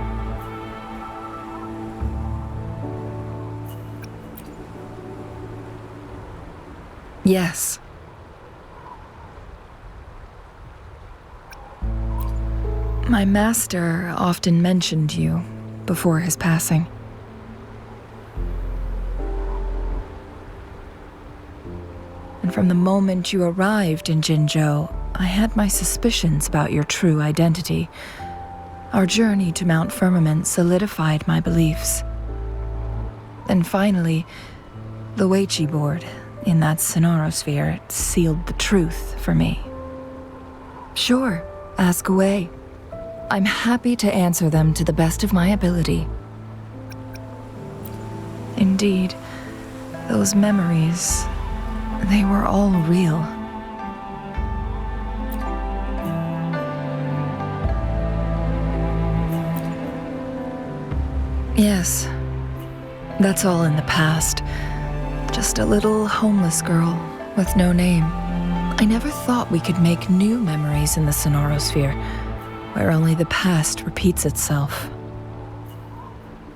Yes. My master often mentioned you before his passing. And from the moment you arrived in Jinzhou, I had my suspicions about your true identity. Our journey to Mount Firmament solidified my beliefs. And finally, the Weiqi board in that Sonarosphere sealed the truth for me. Sure, ask away. I'm happy to answer them to the best of my ability. Indeed, those memories, they were all real. Yes, that's all in the past. Just a little homeless girl with no name. I never thought we could make new memories in the Sonarosphere, where only the past repeats itself.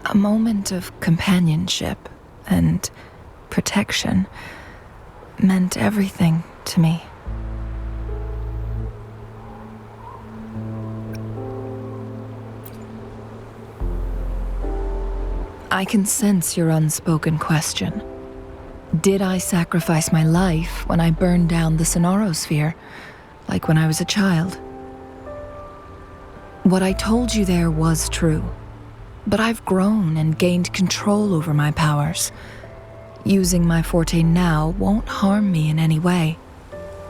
A moment of companionship and protection meant everything to me. I can sense your unspoken question. Did I sacrifice my life when I burned down the Sonarosphere, like when I was a child? What I told you there was true, but I've grown and gained control over my powers. Using my forte now won't harm me in any way.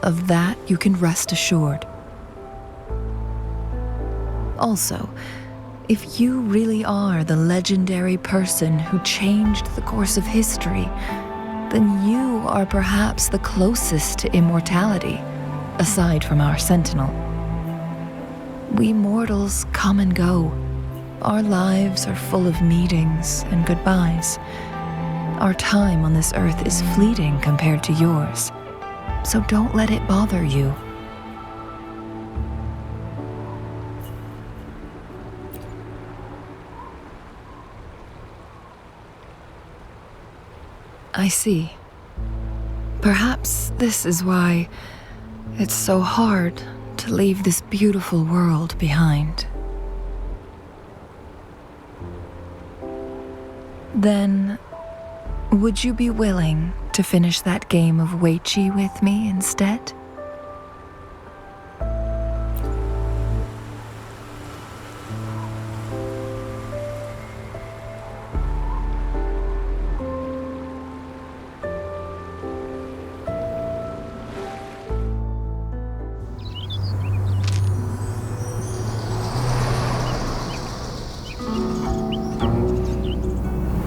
Of that you can rest assured. Also, if you really are the legendary person who changed the course of history, then you are perhaps the closest to immortality, aside from our Sentinel. We mortals come and go. Our lives are full of meetings and goodbyes. Our time on this earth is fleeting compared to yours, so don't let it bother you. I see. Perhaps this is why it's so hard to leave this beautiful world behind. Then, would you be willing to finish that game of Weiqi with me instead?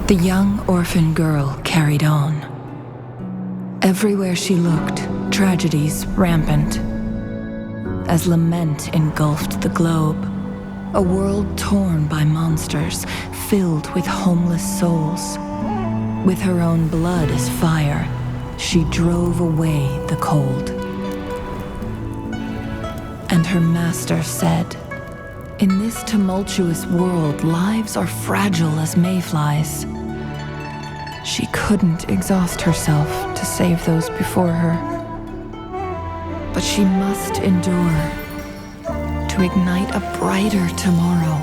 The young orphan girl carried on. Everywhere she looked, tragedies rampant. As lament engulfed the globe, a world torn by monsters, filled with homeless souls. With her own blood as fire, she drove away the cold. And her master said, "In this tumultuous world, lives are fragile as mayflies." She couldn't exhaust herself to save those before her. But she must endure to ignite a brighter tomorrow.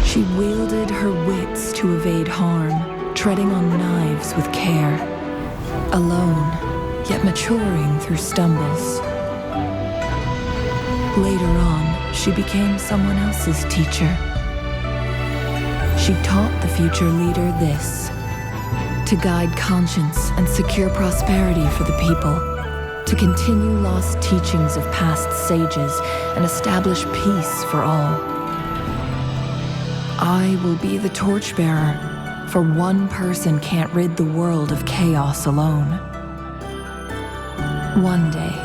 She wielded her wits to evade harm, treading on knives with care. Alone, yet maturing through stumbles. Later on, she became someone else's teacher. She taught the future leader this: to guide conscience and secure prosperity for the people, to continue lost teachings of past sages and establish peace for all. I will be the torchbearer, for one person can't rid the world of chaos alone. One day,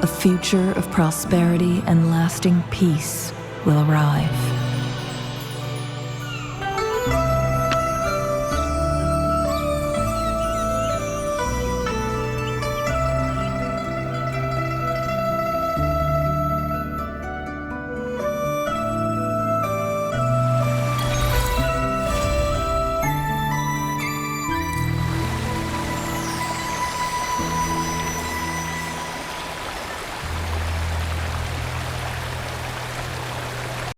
a future of prosperity and lasting peace will arrive.